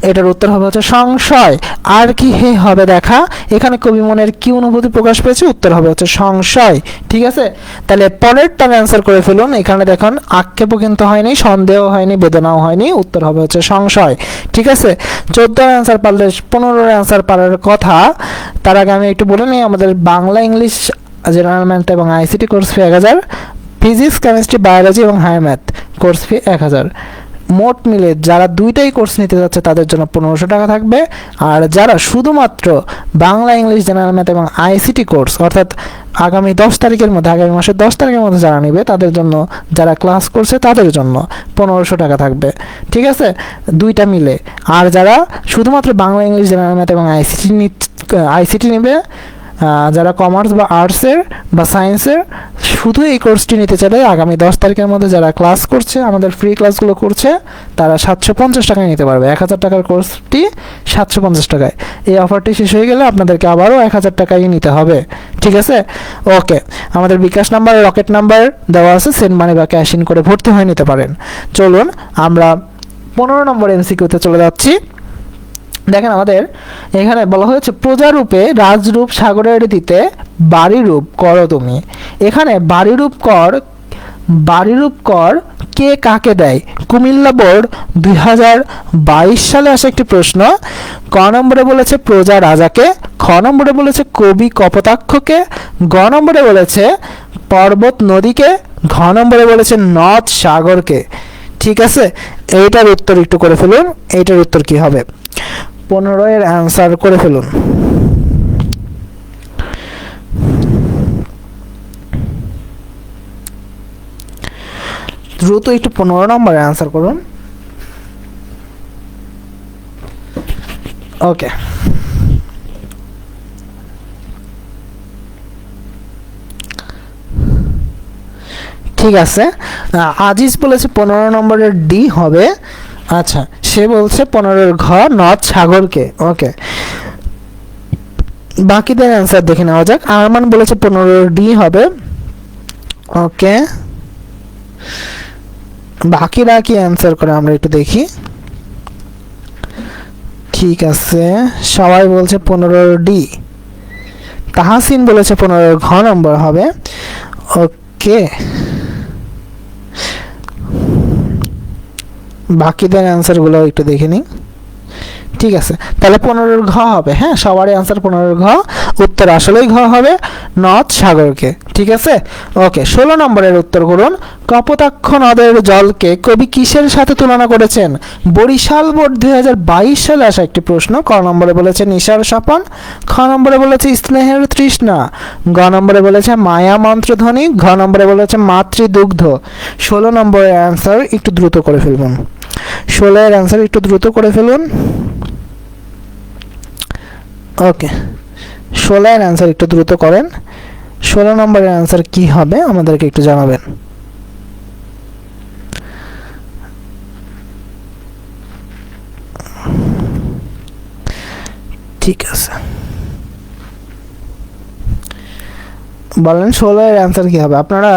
এটার উত্তর হবে হচ্ছে সংশয়। আর কি হে হবে দেখা, এখানে কবি মনের কি অনুভূতি প্রকাশ পেয়েছে? উত্তর হবে হচ্ছে সংশয়। ঠিক আছে, তাহলে পরেরটার অ্যান্সার করে ফেলুন। এখানে দেখুন আক্ষেপও কিন্তু হয়নি, সন্দেহ হয়নি, বেদনাও হয়নি, উত্তর হবে হচ্ছে সংশয়। ঠিক আছে, 14-র অ্যান্সার পারলে 15-র অ্যান্সার পারার কথা। তার আগে আমি একটু বলে নিই, আমাদের বাংলা, ইংলিশ, জেনারেল ম্যাথ এবং আইসিটি কোর্স ফি 1000, ফিজিক্স, কেমিস্ট্রি, বায়োলজি এবং হায়ার ম্যাথ কোর্স ফি 1000। মোট মিলে যারা দুইটাই কোর্স নিতে যাচ্ছে তাদের জন্য 1500 টাকা থাকবে। আর যারা শুধুমাত্র বাংলা, ইংলিশ, জেনারেল ম্যাথ এবং আইসিটি কোর্স অর্থাৎ আগামী 10 তারিখের মধ্যে, আগামী মাসের 10 তারিখের মধ্যে যারা নেবে তাদের জন্য, যারা ক্লাস করছে তাদের জন্য 1500 টাকা থাকবে। ঠিক আছে, দুইটা মিলে। আর যারা শুধুমাত্র বাংলা, ইংলিশ, জেনারেল ম্যাথ এবং আইসিটি নেবে, যারা কমার্স বা আর্টসের বা সায়েন্সের শুধু এই কোর্সটি নিতে চাইলে আগামী 10 তারিখের মধ্যে যারা ক্লাস করছে, আমাদের ফ্রি ক্লাসগুলো করছে, তারা 750 টাকায় নিতে পারবে। 1000 টাকার কোর্সটি 750 টাকায়। এই অফারটি শেষ হয়ে গেলে আপনাদেরকে আবারও 1000 টাকাই নিতে হবে। ঠিক আছে, ওকে। আমাদের বিকাশ নাম্বার, রকেট নাম্বার দেওয়া আছে, সেন্ড মানি বা ক্যাশ ইন করে ভর্তি হয়ে নিতে পারেন। চলুন আমরা 15 নম্বর এমসিকিউতে চলে যাচ্ছি। দেখেন, আমাদের এখানে বলা হয়েছে প্রজারূপে রাজরূপ সাগরের দিতে বাড়িরূপ করো তুমি। এখানে বাড়িরূপ কর কে কাকে দেয়? কুমিল্লা বোর্ড 2022 সালে আসা একটি প্রশ্ন। ক নম্বরে বলেছে প্রজা রাজাকে, খ নম্বরে বলেছে কবি কপোতাক্ষকে, গ নম্বরে বলেছে পর্বত নদীকে, ঘ নম্বরে বলেছে নদ সাগরকে। ঠিক আছে, এইটার উত্তর একটু করে ফেলুন। এইটার উত্তর কি হবে? 15-এর অ্যান্সার করে ফেলুন। দ্রুত একটু 15 নম্বরে অ্যান্সার করুন। ওকে, ঠিক আছে। আজিজ বলেছে 15 নম্বরের ডি হবে। আচ্ছা, সে বলছে 15-এর ঘ নদ সাগরকে। ওকে, বাকিদের অ্যান্সার দেখে নেওয়া যাক। আরমান বলেছে 15-এর ডি হবে। ওকে, বাকিরা কি অ্যান্সার করে আমরা একটু দেখি। ঠিক আছে, সবাই বলছে 15-এর ডি। তাহাসিন বলেছে 15 ঘ নম্বর হবে। ওকে, বাকিদের অ্যান্সারগুলো একটু দেখে নিই। ঠিক আছে, তাহলে 15 ঘ হবে। হ্যাঁ, সবারই অ্যান্সার 15 ঘ, উত্তর আসলেই ঘ হবে, নদ সাগরকে। ঠিক আছে, ওকে। 16 নম্বরের উত্তর করুন, কপোতাক্ষ নদের জলকে কবি কিসের সাথে তুলনা করেছেন? বরিশাল বোর্ড 2022 সালে আসা একটি প্রশ্ন। ক নম্বরে বলেছে নিশার স্বপন, খ নম্বরে বলেছে স্নেহের তৃষ্ণা, গ নম্বরে বলেছে মায়া মন্ত্রধ্বনি, ঘ নম্বরে বলেছে মাতৃদুগ্ধ। 16 নম্বরের অ্যান্সার একটু দ্রুত করে ফেলুন। 16 এর অ্যান্সার একটু দ্রুত করে ফেলুন। ওকে, 16 এর অ্যান্সার একটু দ্রুত করেন। 16 নম্বরের অ্যান্সার কি হবে আমাদেরকে একটু জানাবেন। ঠিক আছে, বলেন 16 এর অ্যান্সার কি হবে? আপনারা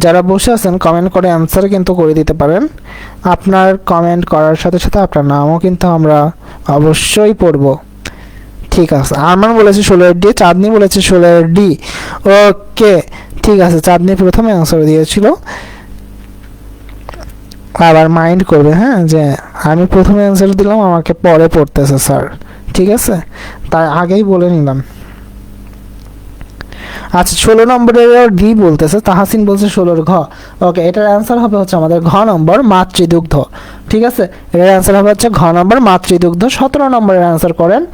যারা বসে আছেন কমেন্ট করে অ্যান্সার কিন্তু করে দিতে পারেন। আপনার কমেন্ট করার সাথে সাথে আপনার নামও কিন্তু আমরা অবশ্যই পড়ব। ঠিক আছে, আরমান বলেছে 16 ডি, চাঁদনি বলেছে 16 ডি। ওকে, ঠিক আছে, চাঁদনি প্রথমে অ্যান্সার দিয়েছিল, আবার মাইন্ড করবে হ্যাঁ যে আমি প্রথমে অ্যান্সার দিলাম, আমাকে পরে পড়তেছে স্যার। ঠিক আছে, তাই আগেই বলে নিলাম। আচ্ছা, 16 নম্বরের ডি বলতেছে, তাহাসিন বলছে 16 ঘ। ওকে, এটার অ্যান্সার হবে হচ্ছে আমাদের ঘ নম্বর মাতৃদুগ্ধ। ঠিক আছে, এটার অ্যান্সার হবে হচ্ছে ঘ নম্বর মাতৃদুগ্ধ। 17 নম্বরের অ্যান্সার করেন,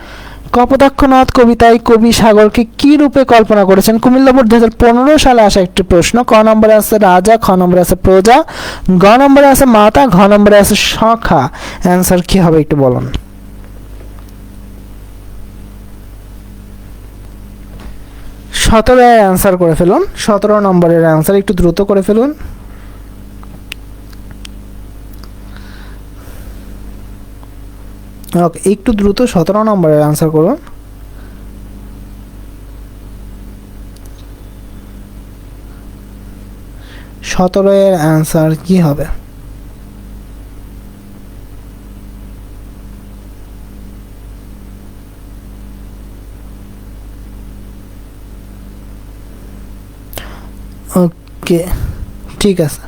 কপোতাক্ষ নদ কবিতায় কবি সাগরকে কি রূপে কল্পনা করেছেন? কুমিল্লা বোর্ড 2015 সালে আসা একটি প্রশ্ন। ক নম্বরে আছে রাজা, খ নম্বরে আছে প্রজা, গ নম্বরে আছে মাতা, ঘ নম্বরে আছে সখা। অ্যান্সার কি হবে একটু বলুন। 17 এর অ্যান্সার করে ফেলুন। 17 নম্বরের অ্যান্সার একটু দ্রুত করে ফেলুন। ওকে, একটু দ্রুত 17 নম্বরের অ্যান্সার করুন। সতেরো এর অ্যান্সার কি হবে? ওকে, ঠিক আছে।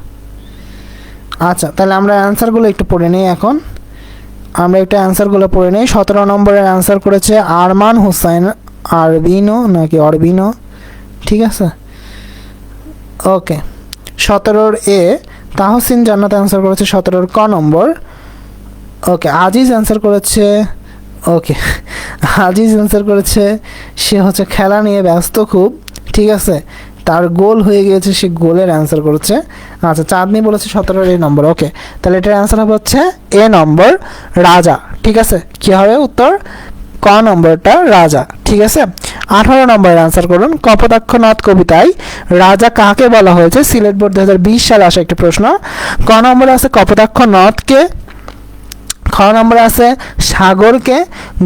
আচ্ছা, তাহলে আমরা অ্যান্সারগুলো একটু পড়ে নিই। এখন আমরা একটা অ্যান্সারগুলো পড়ে নিই। 17 নম্বরের অ্যান্সার করেছে আরমান হোসেন, আরবিনো নাকি অরবিনো? ঠিক আছে, ওকে। 17 এ তাহসিন জান্নাত অ্যান্সার করেছে 17 ক নম্বর। ওকে, আজিজ অ্যান্সার করেছে, ওকে, আজিজ অ্যান্সার করেছে সে হচ্ছে খেলা নিয়ে ব্যস্ত খুব। ঠিক আছে, তার গোল হয়ে গিয়েছে, সে গোলের অ্যান্সার করেছে। আচ্ছা, চাঁদনি বলেছে 17 এ নম্বর। ওকে, তাহলে এটার অ্যান্সার হবে হচ্ছে এ নম্বর রাজা। ঠিক আছে, কি হবে উত্তর? ক নম্বরটা রাজা। ঠিক আছে, 18 নম্বরের অ্যান্সার করুন, কপোতাক্ষ নদ কবিতায় রাজা কাকে বলা হয়েছে? সিলেট বোর্ড 2020 সালে আসা একটি প্রশ্ন। ক নম্বরে আছে কপোতাক্ষ নদকে, খ নম্বরে আছে সাগরকে,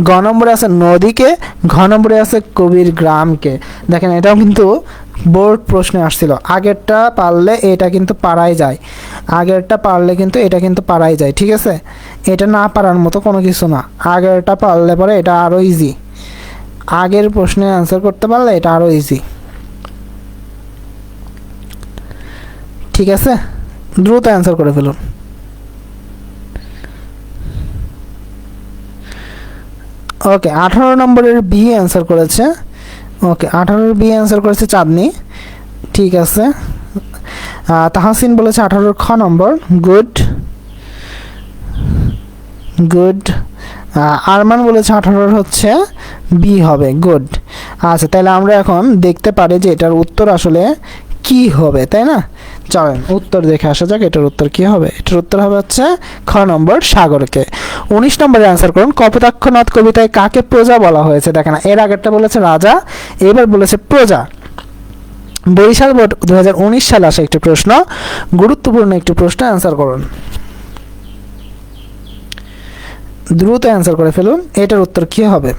গ নম্বরে আছে নদীকে, ঘ নম্বরে আছে কবির গ্রামকে। দেখেন, এটাও কিন্তু বোর্ড প্রশ্নে আসছিল। আগেরটা পারলে এটা কিন্তু পারাই যায়, আগেরটা পারলে কিন্তু এটা কিন্তু পারাই যায়। ঠিক আছে, এটা না পারার মতো কোনো কিছু না। আগেরটা পারলে পরে এটা আরও ইজি, আগের প্রশ্নে অ্যান্সার করতে পারলে এটা আরও ইজি। ঠিক আছে, দ্রুত অ্যান্সার করে ফেলুন। ওকে, 18 নম্বরের বি অ্যান্সার করেছে। ওকে, 18 বি অ্যান্সার করেছে চাঁদনি। ঠিক আছে, তাহসিন বলেছে 18 খ নম্বর। Good good. আরমান বলেছে 18 হচ্ছে বি হবে। গুড। আচ্ছা, তাহলে আমরা এখন দেখতে পারি যে এটার উত্তর আসলে কি হবে, তাই না? চলেন উত্তর দেখে আসা যাক। এটার উত্তর কি হবে? এটার উত্তর হবে হচ্ছে খ নম্বর সাগরকে। 19 নম্বরে অ্যান্সার করুন, কপোতাক্ষ নদ কবিতায় কাকে প্রজা বলা হয়েছে? দেখেন, এর আগেরটা বলেছে রাজা, এবার বলেছে প্রজা। বরিশাল বোর্ড 2019 সালে আসা একটি প্রশ্ন, গুরুত্বপূর্ণ একটি প্রশ্ন। অ্যান্সার করুন, দ্রুত অ্যান্সার করে ফেলুন। এটার উত্তর কি হবে?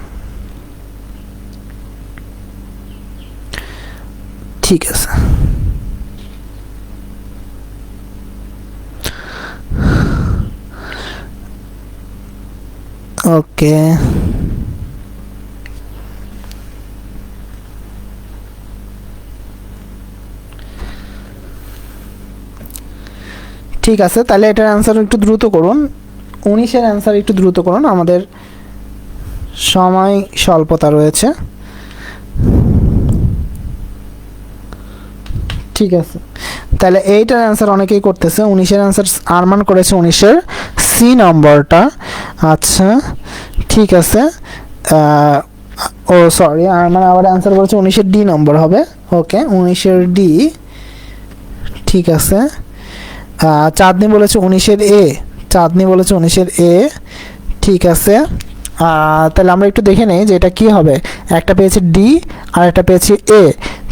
ঠিক আছে, ওকে। ঠিক আছে, তাহলে এটার অ্যান্সার একটু দ্রুত করুন, 19-এর অ্যান্সার একটু দ্রুত করুন, আমাদের সময় স্বল্পতা রয়েছে। ঠিক আছে, তাহলে এইটার অ্যান্সার অনেকেই করতেছে। 19-এর অ্যান্সার আরমান করেছে 19-এর সি নম্বরটা। আচ্ছা ঠিক আছে, ও সরি, আরমান আবার অ্যান্সার করেছে 19-এর ডি নম্বর হবে। ওকে, 19-এর ডি। ঠিক আছে, চাঁদনি বলেছে 19-এর এ, চাঁদনি বলেছে 19-এর এ। ঠিক আছে, তাহলে আমরা একটু দেখে নেই যে এটা কি হবে। একটা পেয়েছি ডি আর একটা পেয়েছি এ।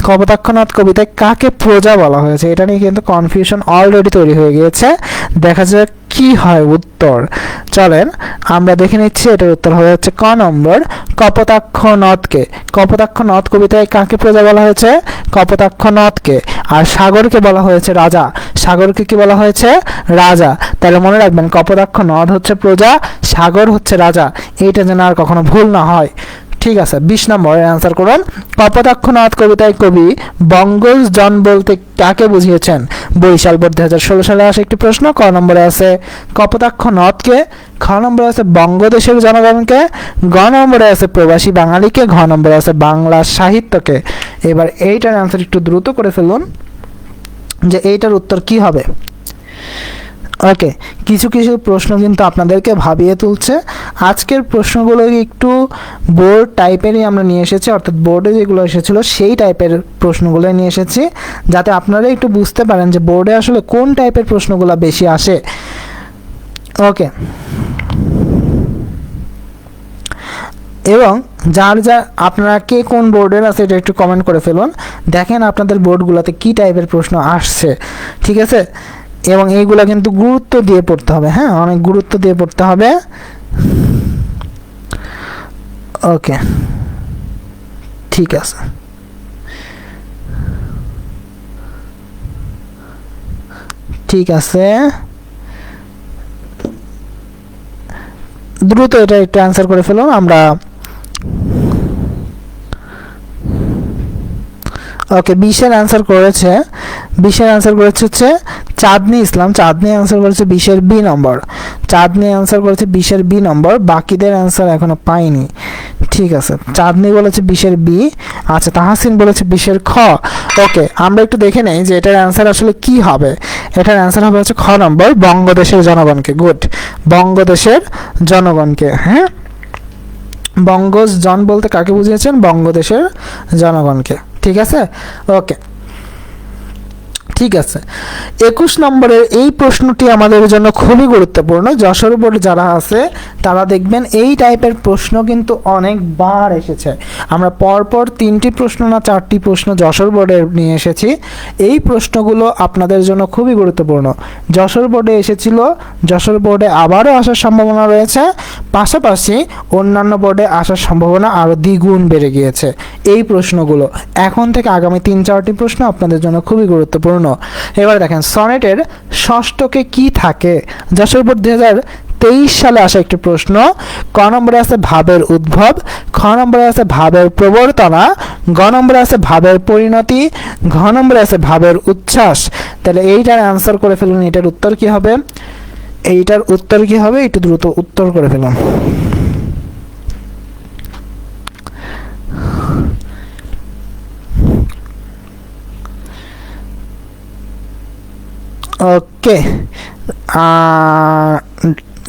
কপোতাক্ষনাথ কবিতায় কাকে প্রজা বলা হয়েছে, এটা নিয়ে কিন্তু কনফিউশন অলরেডি তৈরি হয়ে গিয়েছে। দেখা যাক কি হয় উত্তর। চলেন আমরা দেখে নিচ্ছি, এটার উত্তর হয়ে যাচ্ছে ক নম্বর, কপোতাক্ষনদকে। কপোতাক্ষনদ কবিতায় কাকে প্রজা বলা হয়েছে, কপোতাক্ষনদকে। আর সাগরকে বলা হয়েছে রাজা, সাগরকে কি বলা হয়েছে, রাজা। তাহলে মনে রাখবেন কপোতাক্ষনদ হচ্ছে প্রজা, সাগর হচ্ছে রাজা, এইটা যেন আর কখনো ভুল না হয়। ঠিক আছে, 20 নম্বরের অ্যান্সার করুন। কপোতাক্ষনাথ কবিতায় কবি বঙ্গজন বলতে কাকে বুঝিয়েছেন? বরিশাল বোর্ড 2016 সালে আসে একটি প্রশ্ন। ক নম্বরে আছে কপোতাক্ষনদকে, খ নম্বরে আছে বঙ্গদেশের জনগণকে, গ নম্বরে আছে প্রবাসী বাঙালিকে, ঘ নম্বরে আছে বাংলা সাহিত্যকে। এবার এইটার অ্যান্সার একটু দ্রুত করে ফেলুন যে এইটার উত্তর কি হবে। ওকে, কিছু কিছু প্রশ্ন কিন্তু আপনাদেরকে ভাবিয়ে তুলছে। আজকের প্রশ্নগুলো একটু বোর্ড টাইপেরই আমরা নিয়ে এসেছি, অর্থাৎ বোর্ডে যেগুলো এসেছিলো সেই টাইপের প্রশ্নগুলো নিয়ে এসেছি, যাতে আপনারা একটু বুঝতে পারেন যে বোর্ডে আসলে কোন টাইপের প্রশ্নগুলো বেশি আসে। ওকে, এবং যার যা আপনারা কে কোন বোর্ডের আছে এটা একটু কমেন্ট করে ফেলুন, দেখেন আপনাদের বোর্ডগুলোতে কী টাইপের প্রশ্ন আসছে। ঠিক আছে, এবং এইগুলা কিন্তু গুরুত্ব দিয়ে পড়তে হবে, হ্যাঁ, অনেক গুরুত্ব দিয়ে পড়তে হবে। ওকে ঠিক আছে, ঠিক আছে, দ্রুত এটা একটু অ্যান্সার করে ফেলুন। আমরা ওকে, 20-এর অ্যান্সার করেছে, 20-এর অ্যান্সার করেছে হচ্ছে চাঁদনি ইসলাম। চাঁদনি অ্যান্সার করেছে 20-এর বি নম্বর, চাঁদনি অ্যান্সার করেছে 20-এর বি নম্বর, বাকিদের অ্যান্সার এখনো পাইনি। ঠিক আছে, চাঁদনি বলেছে 20-এর বি। আচ্ছা, তাহাসিন বলেছে 20-এর খ। ওকে, আমরা একটু দেখে নেই যে এটার অ্যান্সার আসলে কি হবে। এটার অ্যান্সার হবে হচ্ছে খ নম্বর, বঙ্গদেশের জনগণকে। গুড, বঙ্গদেশের জনগণকে। হ্যাঁ, বঙ্গজন বলতে কাকে বুঝিয়েছেন? বঙ্গদেশের জনগণকে। ঠিক আছে, ওকে ঠিক আছে। 21 নম্বরের এই প্রশ্নটি আমাদের জন্য খুবই গুরুত্বপূর্ণ। যশোর বোর্ড যারা আছে তারা দেখবেন এই টাইপের প্রশ্ন কিন্তু অনেকবার এসেছে। আমরা পরপর 3টি প্রশ্ন না 4টি প্রশ্ন যশোর বোর্ডে নিয়ে এসেছি। এই প্রশ্নগুলো আপনাদের জন্য খুবই গুরুত্বপূর্ণ। যশোর বোর্ডে এসেছিল, যশোর বোর্ডে আবারও আসার সম্ভাবনা রয়েছে, পাশাপাশি অন্যান্য বোর্ডে আসার সম্ভাবনা আরও দ্বিগুণ বেড়ে গিয়েছে। এই প্রশ্নগুলো এখন থেকে আগামী 3-4টি প্রশ্ন আপনাদের জন্য খুবই গুরুত্বপূর্ণ। এবার দেখেন, সনেটের ষষ্ঠকে কি থাকে? যশোর বোর্ড 2023 সালে আসা একটি প্রশ্ন। ক নম্বরে আছে ভাবের উদ্ভব, খ নম্বরে আছে ভাবের প্রবর্তনা, গ নম্বরে আছে ভাবের পরিণতি, ঘ নম্বরে আছে ভাবের উচ্ছ্বাস। তাহলে এইটার অ্যান্সার করে ফেলুন, এটার উত্তর কি হবে? এইটার উত্তর কি হবে একটু দ্রুত উত্তর করে ফেলুন। ওকে,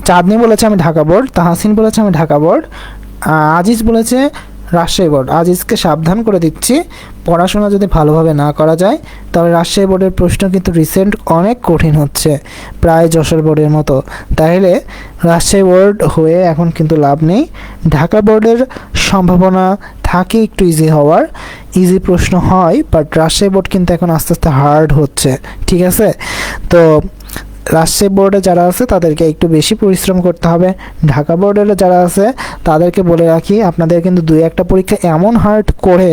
চাঁদনি বলেছে আমি ঢাকা বোর্ড, তাহাসিন বলেছে আমি ঢাকা বোর্ড, আজিজ বলেছে রাজশাহী বোর্ড। আজিজকে সাবধান করে দিচ্ছি, পড়াশোনা যদি ভালোভাবে না করা যায় তাহলে রাজশাহী বোর্ডের প্রশ্ন কিন্তু রিসেন্ট অনেক কঠিন হচ্ছে, প্রায় যশোর বোর্ডের মতো। তাহলে রাজশাহী বোর্ড হয়ে এখন কিন্তু লাভ নেই। ঢাকা বোর্ডের সম্ভাবনা থাকে একটু ইজি হওয়ার, ইজি প্রশ্ন হয়, বাট রাজশাহী বোর্ড কিন্তু এখন আস্তে আস্তে হার্ড হচ্ছে। ঠিক আছে, তো রাজশাহী বোর্ডে যারা আছে তাদেরকে একটু বেশি পরিশ্রম করতে হবে। ঢাকা বোর্ডের যারা আছে তাদেরকে বলে রাখি, আপনাদের কিন্তু 2-1টা পরীক্ষা এমন হার্ড করে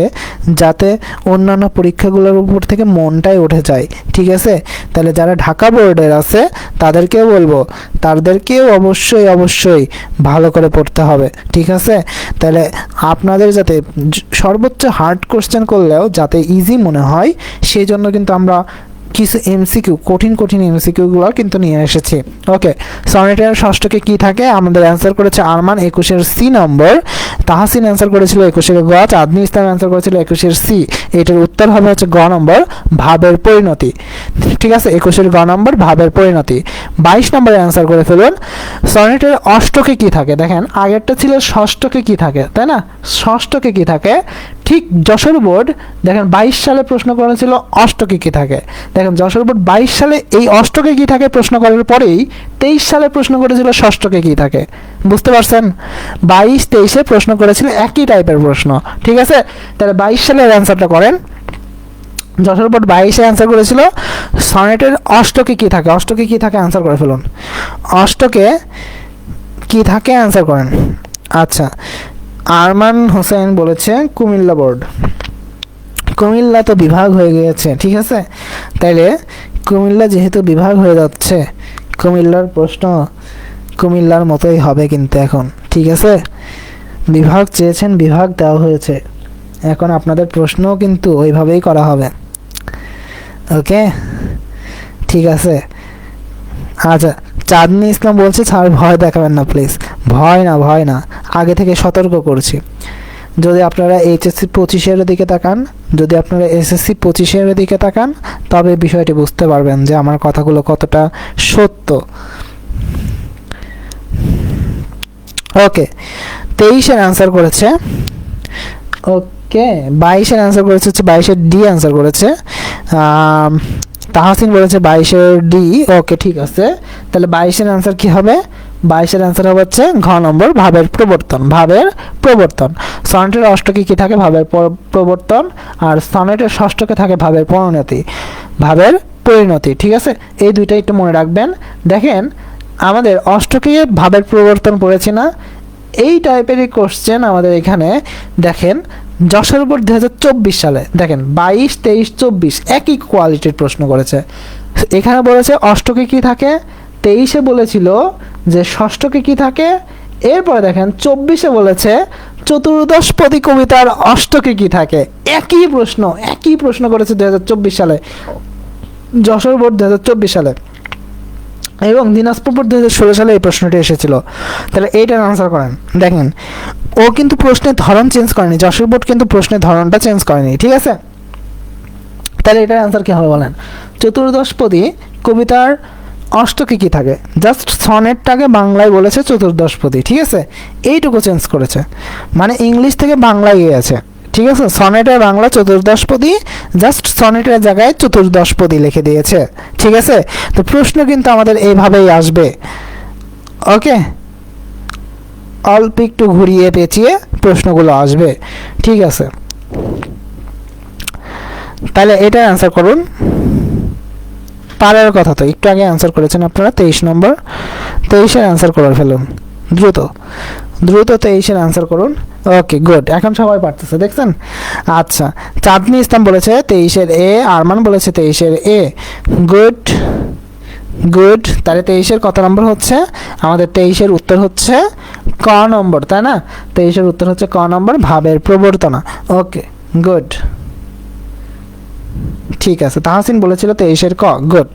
যাতে অন্যান্য পরীক্ষাগুলোর উপর থেকে মনটাই উঠে যায়। ঠিক আছে, তাহলে যারা ঢাকা বোর্ডের আছে তাদেরকেও বলবো, তাদেরকেও অবশ্যই অবশ্যই ভালো করে পড়তে হবে। ঠিক আছে, তাহলে আপনাদের যাতে সর্বোচ্চ হার্ড কোশ্চেন করলেও যাতে ইজি মনে হয় সেই জন্য কিন্তু আমরা কিছু এমসিকিউ, কঠিন কঠিন এমসিকিউগুলো কিন্তু নিয়ে এসেছি। ওকে, সনেটের ষষ্ঠকে কি থাকে? আমাদের অ্যান্সার করেছে আরমান 21-এর সি নম্বর, তাহসিন অ্যান্সার করেছিল 21-এর গ, চাঁদনি ইসলাম অ্যান্সার করেছিল 21-এর সি। এটার উত্তর হবে হচ্ছে গ নম্বর, ভাবের পরিণতি। ঠিক আছে, 21-এর গ নম্বর, ভাবের পরিণতি। 22 নম্বরে অ্যান্সার করে ফেলুন, সনেটের অষ্টকে কি থাকে? দেখেন আগেরটা ছিল ষষ্ঠকে কি থাকে, তাই না? ষষ্ঠকে কি থাকে? ঠিক যশোর বোর্ড দেখেন 22 সালে প্রশ্ন করেছিল অষ্টকে কি থাকে। দেখেন যশোর বোর্ড 22 সালে এই অষ্টকে কি থাকে প্রশ্ন করার পরেই 23 সালে প্রশ্ন করেছিল ষষ্ঠকে কি থাকে। বুঝতে পারছেন? 22-23-এ প্রশ্ন করেছিল একই টাইপের প্রশ্ন। ঠিক আছে, তাহলে 22 সালের অ্যান্সারটা করেন। যশোর বোর্ড 22-এ অ্যান্সার করেছিল সনেটের অষ্টকে কি থাকে। অষ্টকে কি থাকে অ্যান্সার করে ফেলুন। অষ্টকে কি থাকে অ্যান্সার করেন। আচ্ছা, আরমান হোসেন বলেছে কুমিল্লা বোর্ড। কুমিল্লা তো বিভাগ হয়ে গিয়েছে, ঠিক আছে, তাইলে কুমিল্লা যেহেতু বিভাগ হয়ে যাচ্ছে, কুমিল্লার প্রশ্ন কুমিল্লার মতোই হবে কিন্তু এখন। ঠিক আছে, বিভাগ চেয়েছেন, বিভাগ দেওয়া হয়েছে, এখন আপনাদের প্রশ্নও কিন্তু ওইভাবেই করা হবে। ওকে, ঠিক আছে। আচ্ছা, চাঁদনি ইসলাম বলছে স্যার ভয় দেখাবেন না প্লিজ। ভয় না, ভয় না, আগে থেকে সতর্ক করছি। যদি আপনারা এইচএসসি 25-এর দিকে তাকান, যদি আপনারা এসএসসি 25-এর দিকে তাকান, তবে বিষয়টি বুঝতে পারবেন যে আমার কথাগুলো কতটা সত্য। ওকে, 23-এর অ্যান্সার করেছে, ওকে 22-এর অ্যান্সার করেছে হচ্ছে 22-এর ডি অ্যান্সার করেছে তাহসিন বলেছে 22-এর ডি। ওকে, ঠিক আছে, তাহলে 22-এর অ্যান্সার কি হবে? 22-এর অ্যান্সার হবে হচ্ছে ঘ নম্বর, ভাবের প্রবর্তন। ভাবের প্রবর্তন। সনেটের অষ্টকে কি থাকে? ভাবের প্রবর্তন। আর সনেটের ষষ্ঠকে থাকে ভাবের পরিণতি। ভাবের পরিণতি, ঠিক আছে, এই দুইটা একটু মনে রাখবেন। দেখেন আমাদের অষ্টকে ভাবের প্রবর্তন পড়েছি না, এই টাইপেরই কোশ্চেন আমাদের এখানে। দেখেন যশোর বোর্ড 2024 সালে দেখেন 22, 23, 24 একই কোয়ালিটির প্রশ্ন করেছে। এখানে বলেছে অষ্টকে কি থাকে, 23-এ বলেছিল যে ষষ্ঠকে কি থাকে, এরপরে দেখেন 24-এ বলেছে চতুর্দশপদী কবিতার অষ্টকে কি থাকে। একই প্রশ্ন করেছে 2024 সালে যশোর বোর্ড 2024 সালে, এবং দিনাজপুর বোর্ড 2016 সালে এই প্রশ্নটি এসেছিল। তাহলে এইটার আনসার করেন। দেখেন ও কিন্তু প্রশ্নের ধরন চেঞ্জ করেনি, যশোর বোর্ড কিন্তু প্রশ্নের ধরনটা চেঞ্জ করেনি, ঠিক আছে। তাহলে এটার আনসার কি হবে বলেন? চতুর্দশপদী কবিতার অষ্টকে কি থাকে, জাস্ট সনেটটাকে বাংলায় বলেছে চতুর্দশপদী, ঠিক আছে, এইটুকু চেঞ্জ করেছে, মানে ইংলিশ থেকে বাংলায় গিয়েছে, ঠিক আছে। সনেটের বাংলা চতুর্দশপদী, জাস্ট সনেটের জায়গায় চতুর্দশপদী লিখে দিয়েছে, ঠিক আছে। তো প্রশ্ন কিন্তু আমাদের এইভাবেই আসবে। ওকে, অল্প একটু ঘুরিয়ে পেঁচিয়ে প্রশ্নগুলো আসবে, ঠিক আছে। তাহলে এটা অ্যান্সার করুন। পারার কথা তো একটু আগে অ্যান্সার করেছেন আপনারা, 23 নম্বর। 23-এর অ্যান্সার করে ফেলুন দ্রুত দ্রুত, 23-এর অ্যান্সার করুন। ওকে, গুড, এখন সবাই পারতেছে, দেখছেন। আচ্ছা, চাঁদনি ইসলাম বলেছে 23-এর এ, আরমান বলেছে 23-এর এ। গুড গুড, তাহলে 23-এর কত নম্বর হচ্ছে আমাদের? 23-এর উত্তর হচ্ছে ক নম্বর, তাই না? 23-এর উত্তর হচ্ছে ক নম্বর, ভাবের প্রবর্তনা। ওকে, গুড, ঠিক আছে। তাহসিন বলেছিল 23-এর ক, গুড।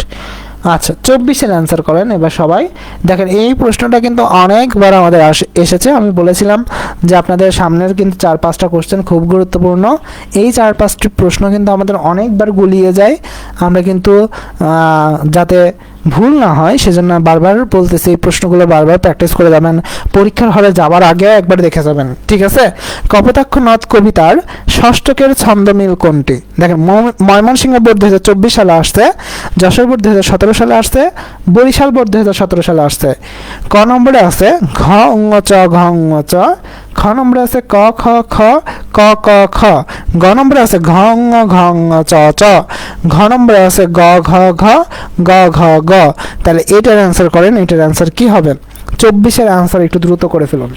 আচ্ছা, 24-এর অ্যান্সার করেন এবার সবাই। দেখেন এই প্রশ্নটা কিন্তু অনেকবার আমাদের এসেছে। আমি বলেছিলাম যে আপনাদের সামনের কিন্তু 4-5টা কোশ্চেন খুব গুরুত্বপূর্ণ। এই 4-5টি প্রশ্ন কিন্তু আমাদের অনেকবার গুলিয়ে যায়। আমরা কিন্তু যাতে ভুল না হয় সেজন্য বারবার বলতেছি, এই প্রশ্নগুলো বারবার প্র্যাকটিস করে যাবেন, পরীক্ষার হলে যাওয়ার আগেও একবার দেখে যাবেন, ঠিক আছে। কপোতাক্ষ নদ কবিতার ষষ্ঠকের ছন্দমিল কোনটি? দেখেন ময়মনসিংহ বোর্ড 2024 সালে আসছে, যশোর বোর্ড 2017 সালে আসছে, বরিশাল বোর্ড 2017 সালে আসছে। ক নম্বরে আছে ঘ ঙ চ, ঘ ঙ চ। খ নম্বরে আছে ক খ খ, ক ক খ। গ নম্বরে আছে ঘ ঙ ঘ ঙ চ চ। ঘ নম্বরে আছে গ ঘ ঘ, গ ঘ গ। তাহলে এটার অ্যান্সার করেন, এটার অ্যান্সার কি হবে? 24-এর অ্যান্সার একটু দ্রুত করে ফেলুন।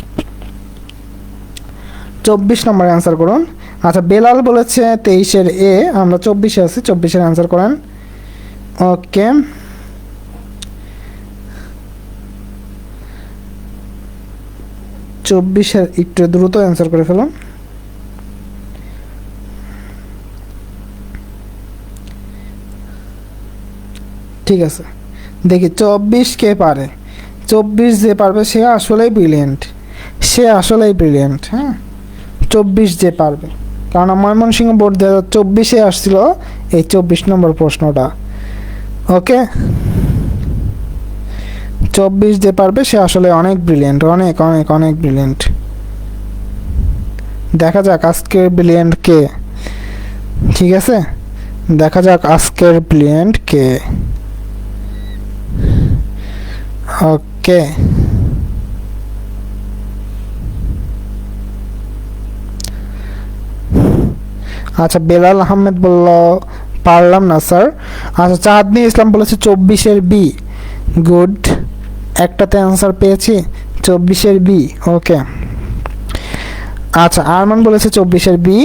24 নম্বর অ্যান্সার করুন। আচ্ছা, বেলাল বলেছে 23-এর এ, আমরা 24-এ আছি, 24-এর অ্যান্সার করেন। ওকে, চব্বিশের একটু দ্রুত অ্যান্সার করে ফেলুন। ঠিক আছে, দেখি 24 কে পারে। 24 যে পারবে সে আসলেই ব্রিলিয়েন্ট, সে আসলেই ব্রিলিয়েন্ট। হ্যাঁ, 24 যে পারবে, কারণ ময়মনসিংহ বোর্ড 2024-এ আসছিল এই 24 নম্বর প্রশ্নটা। ওকে, 24 যে পারবে সে আসলে অনেক ব্রিলিয়েন্ট, অনেক অনেক অনেক ব্রিলিয়েন্ট। দেখা যাক আজকের ব্রিলিয়েন্ট কে। ঠিক আছে, দেখা যাক আজকের ব্রিলিয়েন্ট কে। ওকে, আচ্ছা বেলাল আহমেদ বলল পারলাম না স্যার। আচ্ছা চাঁদনি ইসলাম বলেছে 24-এর বি। গুড, একটাতে অ্যান্সার পেয়েছি, 24-এর বি। ওকে, আচ্ছা আরমান বলেছে 24-এর বি।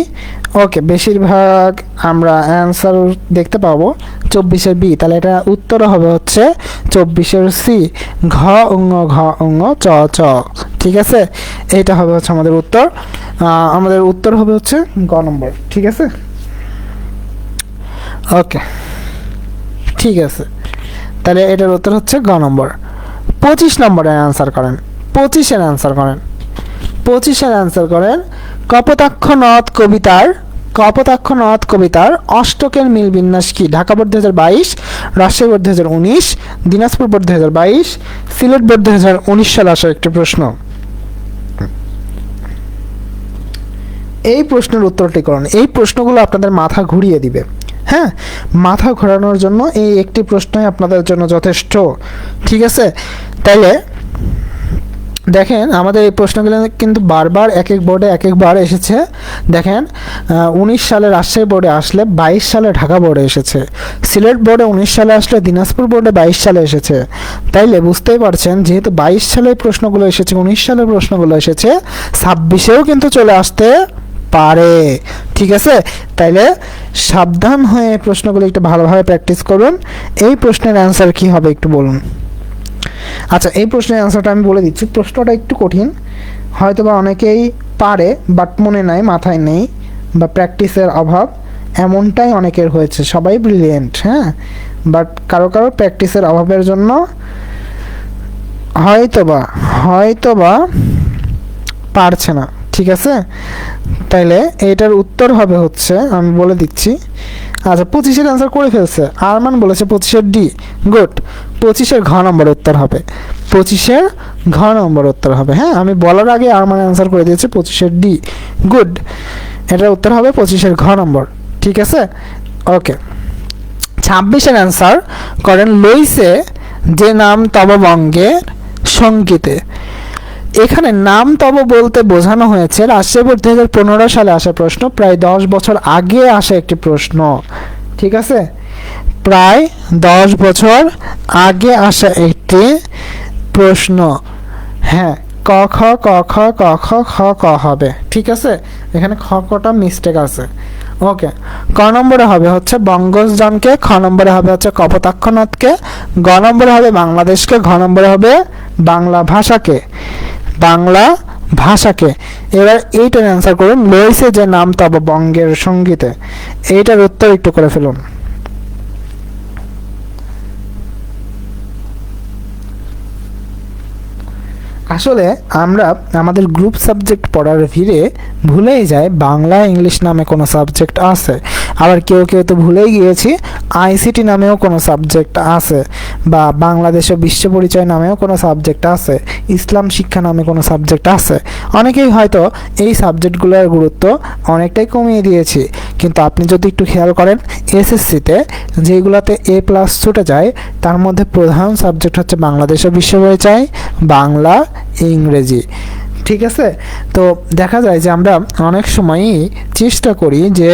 ওকে, বেশিরভাগ আমরা অ্যান্সার দেখতে পাবো 24-এর বি, তাহলে এটা উত্তর হবে হচ্ছে 24-এর সি, ঘ উঙ্গ ঘ উঙ্গ চ চ। ঠিক আছে, এইটা হবে হচ্ছে আমাদের উত্তর। আমাদের উত্তর হবে হচ্ছে গ নম্বর। ঠিক আছে, ওকে ঠিক আছে, তাহলে এটার উত্তর হচ্ছে গ নম্বর। 25 নম্বরের অ্যান্সার করেন, 25-এর অ্যান্সার করেন, 25-এর অ্যান্সার করেন। কপোতাক্ষ নদ কবিতার, কপোতাক্ষ নদ কবিতার অষ্টকের মিল বিন্যাস কি? Dhaka board 2022, Rajshahi board 2019, Dinajpur board 2022, Sylhet board 2019 সালে আসা একটি প্রশ্ন। এই প্রশ্নের উত্তরটি করুন। এই প্রশ্নগুলো আপনাদের মাথা ঘুরিয়ে দিবে। হ্যাঁ, মাথা ঘোরানোর জন্য এই একটি প্রশ্নই আপনাদের জন্য যথেষ্ট। ঠিক আছে, তাইলে দেখেন আমাদের এই প্রশ্নগুলো কিন্তু বারবার এক এক বোর্ডে এক একবার এসেছে। দেখেন 19 সালে রাজশাহী বোর্ডে আসলে 22 সালে ঢাকা বোর্ডে এসেছে, সিলেট বোর্ডে 19 সালে আসলে দিনাজপুর বোর্ডে 22 সালে এসেছে। তাইলে বুঝতেই পারছেন, যেহেতু 22 সালে প্রশ্নগুলো এসেছে, 19 সালের প্রশ্নগুলো এসেছে, 26-এও কিন্তু চলে আসতে পারে। ঠিক আছে, তাইলে সাবধান হয়ে প্রশ্নগুলো একটু ভালোভাবে প্র্যাকটিস করুন। এই প্রশ্নের অ্যান্সার কি হবে একটু বলুন। আচ্ছা, এই প্রশ্নের অ্যান্সারটা আমি বলে দিচ্ছি। প্রশ্নটা একটু কঠিন, হয়তো বা অনেকেই পারে বাট মনে নাই, মাথায় নেই, বা প্র্যাকটিসের অভাব, এমনটাই অনেকের হয়েছে। সবাই ব্রিলিয়েন্ট, হ্যাঁ, বাট কারো কারো প্র্যাকটিসের অভাবের জন্য হয়তোবা পারছে না। ঠিক আছে, তাইলে এটার উত্তর হবে হচ্ছে, আমি বলে দিচ্ছি। আচ্ছা 25-এর অ্যান্সার করে ফেলছে, আরমান বলেছে 25-এর ডি। গুড, 25-এর ঘ নম্বর উত্তর হবে, 25-এর ঘ নম্বর উত্তর হবে। হ্যাঁ, আমি বলার আগে আরমান অ্যান্সার করে দিয়েছে 25-এর ডি। গুড, এটার উত্তর হবে 25-এর ঘ নম্বর। ঠিক আছে, ওকে। 26-এর অ্যান্সার করেন লইছে যে নাম তব বঙ্গের সঙ্গীতে। এখানে নাম তব বলতে বোঝানো হয়েছে রাজশাহী বোর্ড 2015 সালে আসা প্রশ্ন, প্রায় 10 বছর আগে আসা একটি প্রশ্ন। ঠিক আছে, প্রায় 10 বছর আগে আসা একটি প্রশ্ন। হ্যাঁ, ক খ ক খ ক খ খ ক হবে। ঠিক আছে, এখানে খ কটা মিস্টেক আছে। ওকে, ক নম্বরে হবে হচ্ছে বঙ্গজনকে, খ নম্বরে হবে হচ্ছে কপোতাক্ষ নদকে, গ নম্বরে হবে বাংলাদেশকে, ঘ নম্বরে হবে বাংলা ভাষাকে, বাংলা ভাষাকে। এবার এইটার অ্যান্সার করুন, লইছে যে নাম তব বঙ্গের সঙ্গীতে। এইটার উত্তর একটু করে ফেলুন। আসলে আমরা আমাদের গ্রুপ সাবজেক্ট পড়ার ভিড়ে ভুলেই যাই বাংলা ইংলিশ নামে কোনো সাবজেক্ট আছে, আবার কেউ কেউ তো ভুলেই গিয়েছি আইসিটি নামেও কোনো সাবজেক্ট আছে, বা বাংলাদেশ ও বিশ্ব পরিচয় নামেও কোনো সাবজেক্ট আছে, ইসলাম শিক্ষা নামে কোনো সাবজেক্ট আছে। অনেকেই হয়তো এই সাবজেক্টগুলোর গুরুত্ব অনেকটাই কমিয়ে দিয়েছি, কিন্তু আপনি যদি একটু খেয়াল করেন এসএসসিতে যেগুলোতে A+ ছুটে যায় তার মধ্যে প্রধান সাবজেক্ট হচ্ছে বাংলাদেশ ও বিশ্ব পরিচয়, বাংলা, ইংরেজি। ঠিক আছে, তো দেখা যায় যে আমরা অনেক সময়ই চেষ্টা করি যে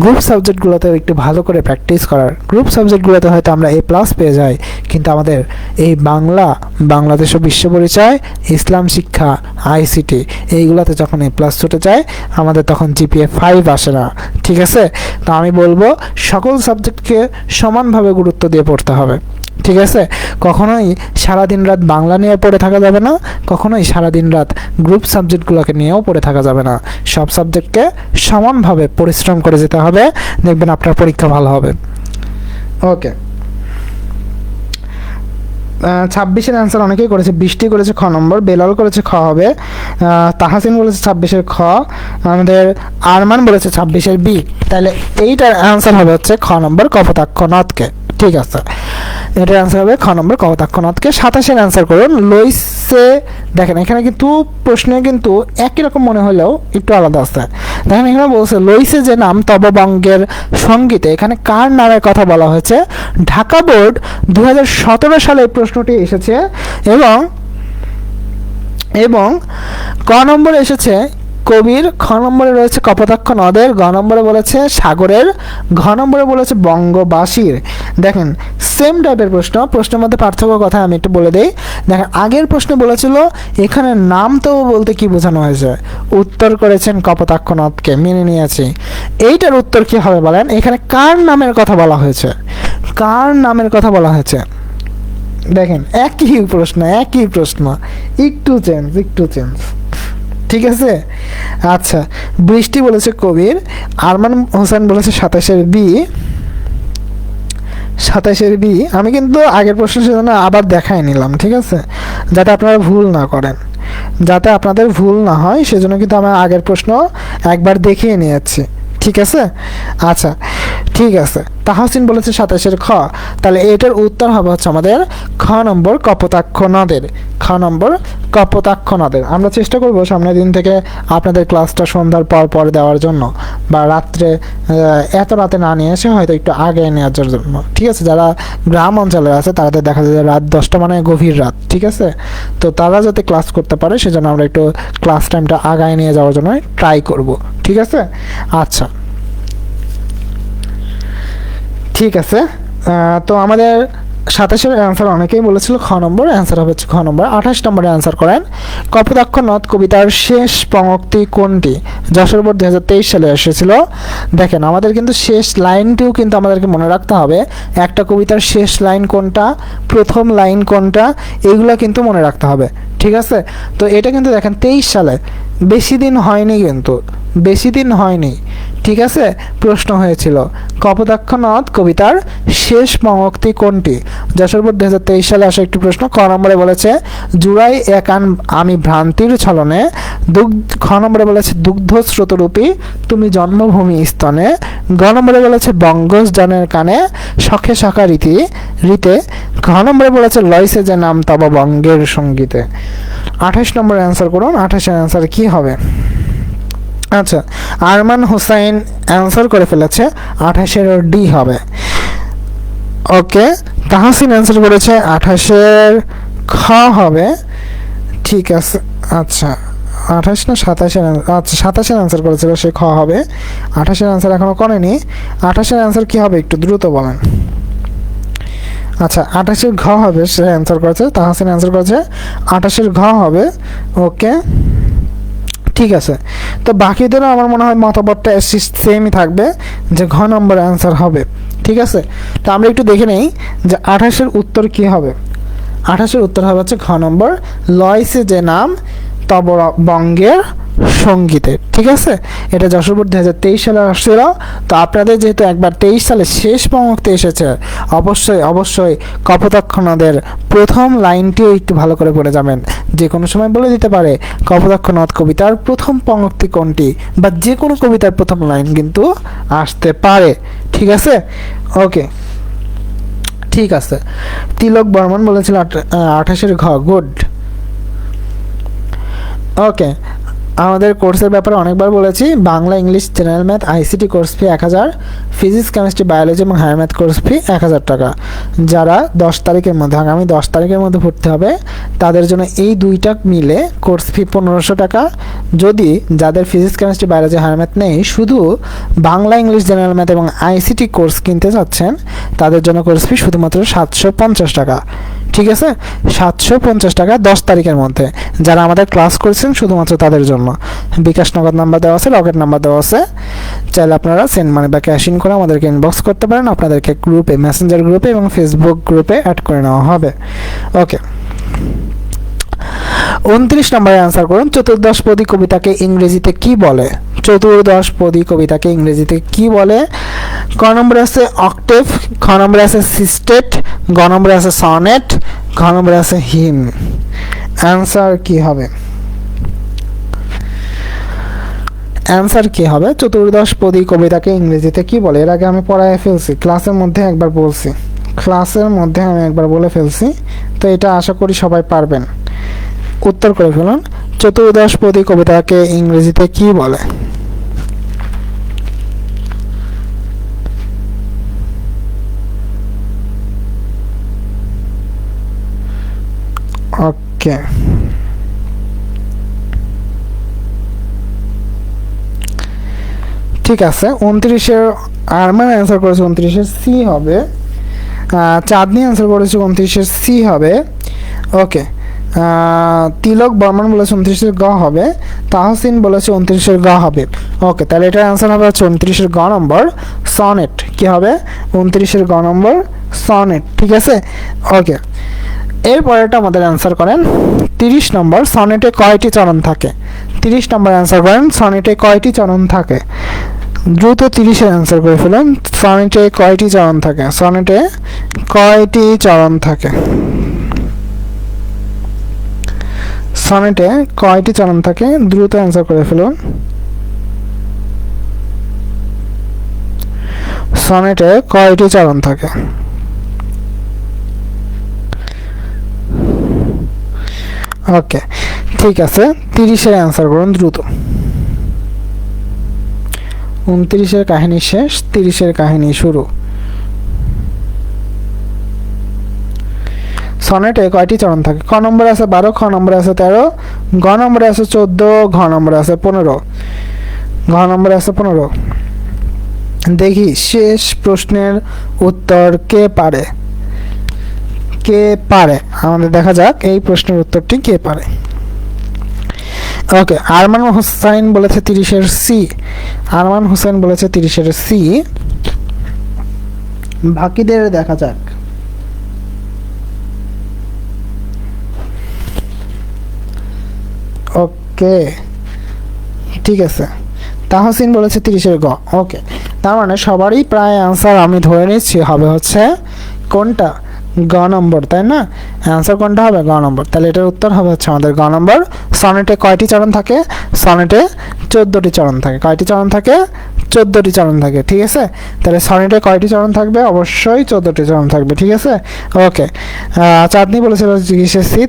গ্রুপ সাবজেক্টগুলোতে একটু ভালো করে প্র্যাকটিস করার, গ্রুপ সাবজেক্টগুলোতে হয়তো আমরা A+ পেয়ে যাই, কিন্তু আমাদের এই বাংলা, বাংলাদেশ ও বিশ্ব পরিচয়, ইসলাম শিক্ষা, আইসিটি এইগুলোতে যখন A+ ছুটে যায় আমাদের তখন GPA 5 আসে না। ঠিক আছে, তো আমি বলবো সকল সাবজেক্টকে সমানভাবে গুরুত্ব দিয়ে পড়তে হবে। ঠিক আছে, কখনোই সারাদিন রাত বাংলা নিয়ে পড়ে থাকা যাবে না, কখনোই সারাদিন রাত গ্রুপ সাবজেক্টগুলোকে নিয়েও পড়ে থাকা যাবে না। সব সাবজেক্টকে সমানভাবে পরিশ্রম করে যেতে হবে, দেখবেন আপনার পরীক্ষা ভালো হবে। ওকে, 26-এর অ্যান্সার অনেকেই করেছে। বৃষ্টি করেছে খ নম্বর, বেলাল করেছে খ হবে, তাহাসিন বলেছে 26-এর খ, আমাদের আরমান বলেছে 26-এর বি। তাহলে এইটার অ্যান্সার হবে হচ্ছে খ নম্বর কপোতাক্ষ নদকে। ঠিক আছে, এটার অ্যান্সার হবে খ নম্বর কপোতাক্ষ নদকে। 27-এর অ্যান্সার করুন লইসে। দেখেন এখানে কিন্তু প্রশ্নে কিন্তু একই রকম মনে হলেও একটু আলাদা আছে। দেখেন এখানে বলছে লইসে যে নাম তব বঙ্গের সঙ্গীতে, এখানে কার নামের কথা বলা হয়েছে? ঢাকা বোর্ড 2017 সালে এই প্রশ্নটি এসেছে এবং এবং ক নম্বরে এসেছে কবির, খ নম্বরে রয়েছে কপোতাক্ষ নদের, গ নম্বরে বলেছে সাগরের, ঘ নম্বরে বলেছে বঙ্গবাসীর। দেখেন সেম টাইপের প্রশ্ন, প্রশ্নের মধ্যে পার্থক্য কথা আমি একটু বলে দেই। দেখেন আগের প্রশ্নে বলেছিল এখানে নাম তো বলতে কি বোঝানো হয়েছে, উত্তর করেছেন কপোতাক্ষ নদকে, মেনে নিয়েছি। এইটার উত্তর কি হবে বলেন? এখানে কার নামের কথা বলা হয়েছে? কার নামের কথা বলা হয়েছে? দেখেন একই প্রশ্ন, একটু চেঞ্জ। ঠিক আছে, আচ্ছা বৃষ্টি বলেছে কবির, আরমান হোসেন বলেছে 27-এর বি। আমি কিন্তু আগের প্রশ্ন সেজন্য আবার দেখাই নিলাম, ঠিক আছে, যাতে আপনারা ভুল না করেন, যাতে আপনাদের ভুল না হয় সেজন্য কিন্তু আমি আগের প্রশ্ন একবার দেখিয়ে নিয়েছি। ঠিক আছে, আচ্ছা ঠিক আছে। তাহসিন বলেছে 27-এর খ, তাহলে এটার উত্তর হবে হচ্ছে আমাদের খ নম্বর কপোতাক্ষ নদের। খ নম্বর কপোতাক্ষ নদের। আমরা চেষ্টা করব সামনের দিন থেকে আপনাদের ক্লাসটা সন্ধ্যার পর দেওয়ার জন্য, বা রাত্রে এত রাতে না নিয়ে এসে হয়তো একটু আগে নেওয়ার জন্য। ঠিক আছে, যারা গ্রাম অঞ্চলে আছে তাদের দেখা যায় রাত 10টা মানে গভীর রাত। ঠিক আছে, তো তারা যাতে ক্লাস করতে পারে সেজন্য আমরা একটু ক্লাস টাইমটা আগায় নিয়ে যাওয়ার জন্য ট্রাই করব। ঠিক আছে, আচ্ছা ঠিক আছে। তো আমাদের 27-এর অ্যান্সার অনেকেই বলেছিল খ নম্বর, অ্যান্সার হবে খ নম্বর। 28 নম্বরে অ্যান্সার করেন কপোতাক্ষ নদ কবিতার শেষ পঙ্ক্তি কোনটি? যশোর বোর্ড 2023 সালে এসেছিল। দেখেন আমাদের কিন্তু শেষ লাইনটিও কিন্তু আমাদেরকে মনে রাখতে হবে, একটা কবিতার শেষ লাইন কোনটা, প্রথম লাইন কোনটা, এগুলো কিন্তু মনে রাখতে হবে। ঠিক আছে, তো এটা কিন্তু দেখেন 23 সালে, বেশি দিন হয়নি। ঠিক আছে, প্রশ্ন হয়েছিল কপোতাক্ষ নদ কবিতার শেষ পঙ্ক্তি কোনটি? যশোর বোর্ড 2023 সালে আসা একটি প্রশ্ন। ক নম্বরে বলেছে জুড়াই একান আমি ভ্রান্তির ছলনে, খ নম্বরে বলেছে দুগ্ধ স্রোতরূপী তুমি জন্মভূমি স্তনে, গ নম্বরে বলেছে বঙ্গজ জনের কানে শখে শাখা রীতে, ঘ নম্বরে বলেছে লইসে যে নাম তব বঙ্গের সঙ্গীতে। 28 নম্বরে অ্যান্সার করুন। 28-এর অ্যান্সার কি হবে? আচ্ছা, আরমান হোসাইন অ্যান্সার করে ফেলেছে, 28-এর ডি হবে। ওকে, তাহসিন অ্যান্সার করেছে 28-এর খ হবে। ঠিক আছে, আচ্ছা 28 না 27-এর, আচ্ছা 27-এর অ্যান্সার করেছিল, সে খ হবে। 28-এর অ্যান্সার এখনো করেনি। 28-এর অ্যান্সার কি হবে একটু দ্রুত বলেন। আচ্ছা 28-এর ঘ হবে, সে অ্যান্সার করেছে, তাহসিন অ্যান্সার করেছে 28-এর ঘ হবে। ওকে ঠিক আছে, তো বাকিদেরও আমার মনে হয় মতামতটা সেমই থাকবে যে ঘ নম্বর অ্যান্সার হবে। ঠিক আছে, তো আমরা একটু দেখে নেই যে 28-এর উত্তর কি হবে। 28-এর উত্তর হবে হচ্ছে ঘ নম্বর লয়সে যে নাম তব বঙ্গের সঙ্গীতে। ঠিক আছে, এটা যশোর বোর্ড 2023 সালে আসছিল। তো আপনাদের যেহেতু একবার 23 সালে শেষ পঙ্ক্তি এসেছে, অবশ্যই কপোতাক্ষ নদের প্রথম লাইনটিও একটু ভালো করে পড়ে যাবেন। যে কোনো সময় বলে দিতে পারে কপোতাক্ষ নদ কবিতার প্রথম পঙ্ক্তি কোনটি, বা যে কোনো কবিতার প্রথম লাইন কিন্তু আসতে পারে। ঠিক আছে, ওকে ঠিক আছে। তিলক বর্মন বলেছিল 28-এর ঘ, গুড। ওকে, আমাদের কোর্সের ব্যাপারে অনেকবার বলেছি, Bangla, English, general math, ICT course ফি 1000, ফিজিক্স, কেমিস্ট্রি, বায়োলজি এবং হায়ার ম্যাথ কোর্স ফি 1000 টাকা। যারা 10 তারিখের মধ্যে, আগামী 10 তারিখের মধ্যে ভর্তি হবে তাদের জন্য এই দুইটা মিলে কোর্স ফি 1500 টাকা। যদি যাদের physics, chemistry, biology, higher math নেই, শুধু বাংলা, ইংলিশ, জেনারেল ম্যাথ এবং আইসিটি কোর্স কিনতে চাচ্ছেন, তাদের জন্য কোর্স ফি শুধুমাত্র 750 টাকা। ঠিক আছে, 750 টাকা 10 তারিখের মধ্যে। যারা আমাদের ক্লাস করছেন শুধুমাত্র তাদের জন্য। বিকাশ নগদ নাম্বার দেওয়া আছে, রকেট নাম্বার দেওয়া আছে, চাইলে আপনারা সেন্ড মানি বা ক্যাশ ইন করে আমাদেরকে ইনবক্স করতে পারেন। আপনাদেরকে গ্রুপে, মেসেঞ্জার গ্রুপে এবং ফেসবুক গ্রুপে অ্যাড করে নেওয়া হবে। ওকে, 29 নম্বরে অ্যান্সার করুন চতুর্দশপদী কবিতাকে ইংরেজিতে কি বলে? চতুর্দশপদী কবিতাকে ইংরেজিতে কি বলে? ক নম্বরে আছে অক্টেভ, খ নম্বরে আছে সিস্টেট, গ নম্বরে আছে সনেট, ঘ নম্বরে আছে হিম। অ্যান্সার কি হবে? অ্যান্সার কি হবে? চতুর্দশপদী কবিতাকে ইংরেজিতে কি বলে? এর আগে আমি পড়ায় ফেলছি, ক্লাসের মধ্যে একবার বলছি, ক্লাসের মধ্যে আমি একবার বলে ফেলছি, তো এটা আশা করি সবাই পারবেন। উত্তর করে ফেলুন, চতুর্দশপদী কবিতাকে ইংরেজিতে কি বলে? ওকে, ঠিক আছে। 29-এর আরমান অ্যান্সার করেছে 29-এর সি হবে। চাঁদনি অ্যান্সার করেছে 29-এর সি হবে। ওকে, তিলক বর্মন বলেছে 29-এর গ হবে। তাহসিন বলেছে 29-এর গ হবে। ওকে, তাহলে এটার অ্যান্সার হবে হচ্ছে 29-এর গ নম্বর, সনেট। কি হবে? 29-এর গ নম্বর সনেট। ঠিক আছে, ওকে। এরপরেটা আমাদের অ্যান্সার করেন 30 নম্বর, সনেটে কয়টি চরণ থাকে? 30 নম্বর অ্যান্সার করেন, সনেটে কয়টি চরণ থাকে? দ্রুত 30-এর অ্যান্সার করে ফেলুন। সনেটে কয়টি চরণ থাকে? সনেটে কয়টি চরণ থাকে? সনেটে কয়টি চরণ থাকে? দ্রুত অ্যান্সার করে ফেলুন। সনেটে কয়টি চরণ থাকে? ওকে, ঠিক আছে। 30-এর অ্যান্সার করুন দ্রুত। 29-এর কাহিনী শেষ, 30-এর কাহিনী শুরু। সনেটে কয়টি চরণ থাকে? ক নম্বরে আছে 12, খ নম্বরে আছে 13, গ নম্বরে আছে 14, ঘ নম্বরে আছে 15। ঘ নম্বরে আছে 15। দেখি শেষ প্রশ্নের উত্তর কে পারে? কে পারে? আমাদের দেখা যাক এই প্রশ্নের উত্তরটি কে পারে। ওকে, আরমান হোসাইন বলেছে 30-এর সি। আরমান হোসেন বলেছে 30-এর সি। বাকিদের দেখা যাক। ওকে, ঠিক আছে। তাহসিন বলেছে 30-এর গ। ওকে, তার মানে সবারই প্রায় অ্যান্সার আমি ধরে নিচ্ছি হবে হচ্ছে কোনটা? গ নম্বর, তাই না? অ্যান্সার কোনটা হবে? গ নম্বর। তাহলে এটার উত্তর হবে হচ্ছে আমাদের গ নম্বর। সনেটে কয়টি চরণ থাকে? সনেটে 14টি চরণ থাকে। কয়টি চরণ থাকে? 14টি চরণ থাকে। ঠিক আছে, তাহলে সনেটে কয়টি চরণ থাকবে? অবশ্যই 14টি চরণ থাকবে। ঠিক আছে, ওকে। চাঁদনি বলেছিল 30-এর সি,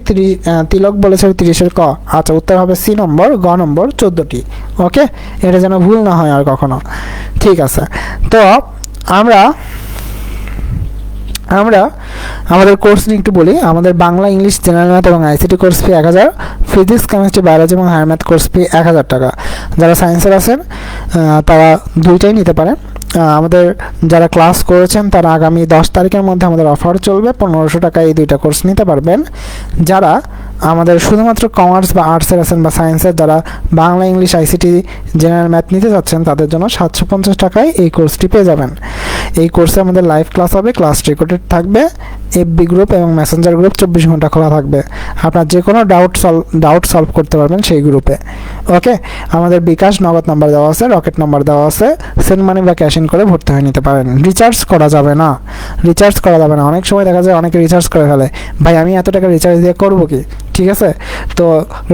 তিলক বলেছিল 30-এর ক। আচ্ছা, উত্তর হবে সি নম্বর, গ নম্বর 14টি। ওকে, এটা যেন ভুল না হয় আর কখনো। ঠিক আছে, তো আমরা আমাদের কোর্স নিয়ে একটু বলি। আমাদের বাংলা, ইংলিশ, জেনারেল ম্যাথ এবং আইসিটি কোর্স ফি 1000, ফিজিক্স, কেমিস্ট্রি, বায়োলজি এবং হায়ার ম্যাথ কোর্স ফি 1000 টাকা। যারা সায়েন্সের আছেন তারা দুইটাই নিতে পারেন। আমাদের যারা ক্লাস করেছেন তারা আগামী 10 তারিখের মধ্যে আমাদের অফার চলবে, 1500 টাকায় এই দুইটা কোর্স নিতে পারবেন। যারা আমাদের শুধুমাত্র কমার্স বা আর্টসের আছেন বা সায়েন্সের, যারা Bangla, English, ICT, general math নিতে যাচ্ছেন তাদের জন্য 750 টাকায় এই কোর্সটি পেয়ে যাবেন। এই কোর্সে আমাদের লাইভ ক্লাস হবে, ক্লাস রেকর্ডেড থাকবে, এফবি গ্রুপ এবং মেসেঞ্জার গ্রুপ 24 ঘন্টা খোলা থাকবে। আপনার যে কোনো ডাউট সলভ করতে পারবেন সেই গ্রুপে। ওকে, আমাদের বিকাশ, নগদ নাম্বার দেওয়া আছে, রকেট নাম্বার দেওয়া আছে, সেন্ড মানি বা ক্যাশ ইন করে ভর্তি হয়ে নিতে পারেন। রিচার্জ করা যাবে না, রিচার্জ করা যাবে না। অনেক সময় দেখা যায় অনেকে রিচার্জ করে ফেলে, ভাই আমি এত টাকা রিচার্জ দিয়ে করবো কি? ঠিক আছে, তো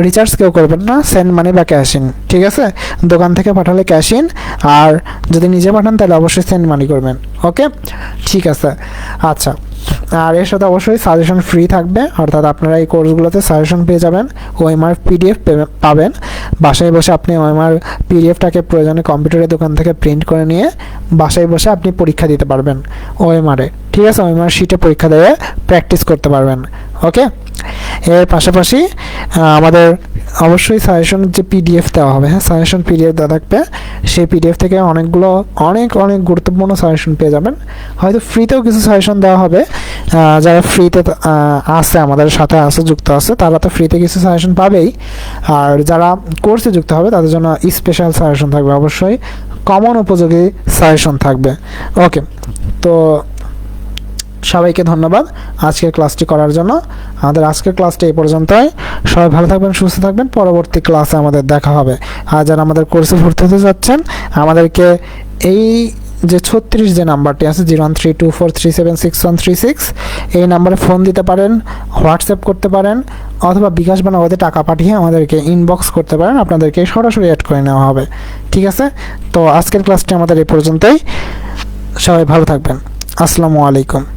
রিচার্জ কেউ করবেন না, সেন্ড মানি বা ক্যাশ ইন। ঠিক আছে, দোকান থেকে পাঠালে ক্যাশ ইন, আর যদি নিজে পাঠান তাহলে অবশ্যই সেন্ড মানি করবেন। ওকে, ঠিক আছে। আচ্ছা, আর এর সাথে অবশ্যই সাজেশন ফ্রি থাকবে, অর্থাৎ আপনারা এই কোর্সগুলোতে সাজেশন পেয়ে যাবেন, ওএমআর পিডিএফ পাবেন। বাসায় বসে আপনি ওএমআর পিডিএফটাকে প্রয়োজনে কম্পিউটারের দোকান থেকে প্রিন্ট করে নিয়ে বাসায় বসে আপনি পরীক্ষা দিতে পারবেন ওএমআরে। ঠিক আছে, ওএমআর শিটে পরীক্ষা দিয়ে প্র্যাকটিস করতে পারবেন। ওকে, এর পাশাপাশি আমাদের অবশ্যই সাজেশন যে পিডিএফ দেওয়া হবে, হ্যাঁ সাজেশন পিডিএফ দেওয়া থাকবে, সেই পিডিএফ থেকে অনেকগুলো অনেক গুরুত্বপূর্ণ সাজেশন পেয়ে যাবেন। হয়তো ফ্রিতেও কিছু সাজেশন দেওয়া হবে, যারা ফ্রিতে আছে আমাদের সাথে আছে, যুক্ত আছে, তারা তো ফ্রিতে কিছু সাজেশন পাবেই। আর যারা কোর্সে যুক্ত হবে তাদের জন্য স্পেশাল সাজেশন থাকবে, অবশ্যই কমন উপযোগী সাজেশন থাকবে। ওকে, তো সবাইকে ধন্যবাদ আজকের ক্লাসটি করার জন্য। আমাদের আজকের ক্লাসটি এই পর্যন্তই। সবাই ভালো থাকবেন, সুস্থ থাকবেন। পরবর্তী ক্লাসে আমাদের দেখা হবে। আর যারা আমাদের কোর্সে ভর্তি হতে যাচ্ছেন, আমাদেরকে এই যে 36 যে নাম্বারটি আছে 013243766136 এই নাম্বারে ফোন দিতে পারেন, হোয়াটসঅ্যাপ করতে পারেন, অথবা বিকাশ বা নগদে টাকা পাঠিয়ে আমাদেরকে ইনবক্স করতে পারেন, আপনাদেরকে সরাসরি অ্যাড করে নেওয়া হবে। ঠিক আছে, তো আজকের ক্লাসটি আমাদের এই পর্যন্তই। সবাই ভালো থাকবেন। আসসালামু আলাইকুম।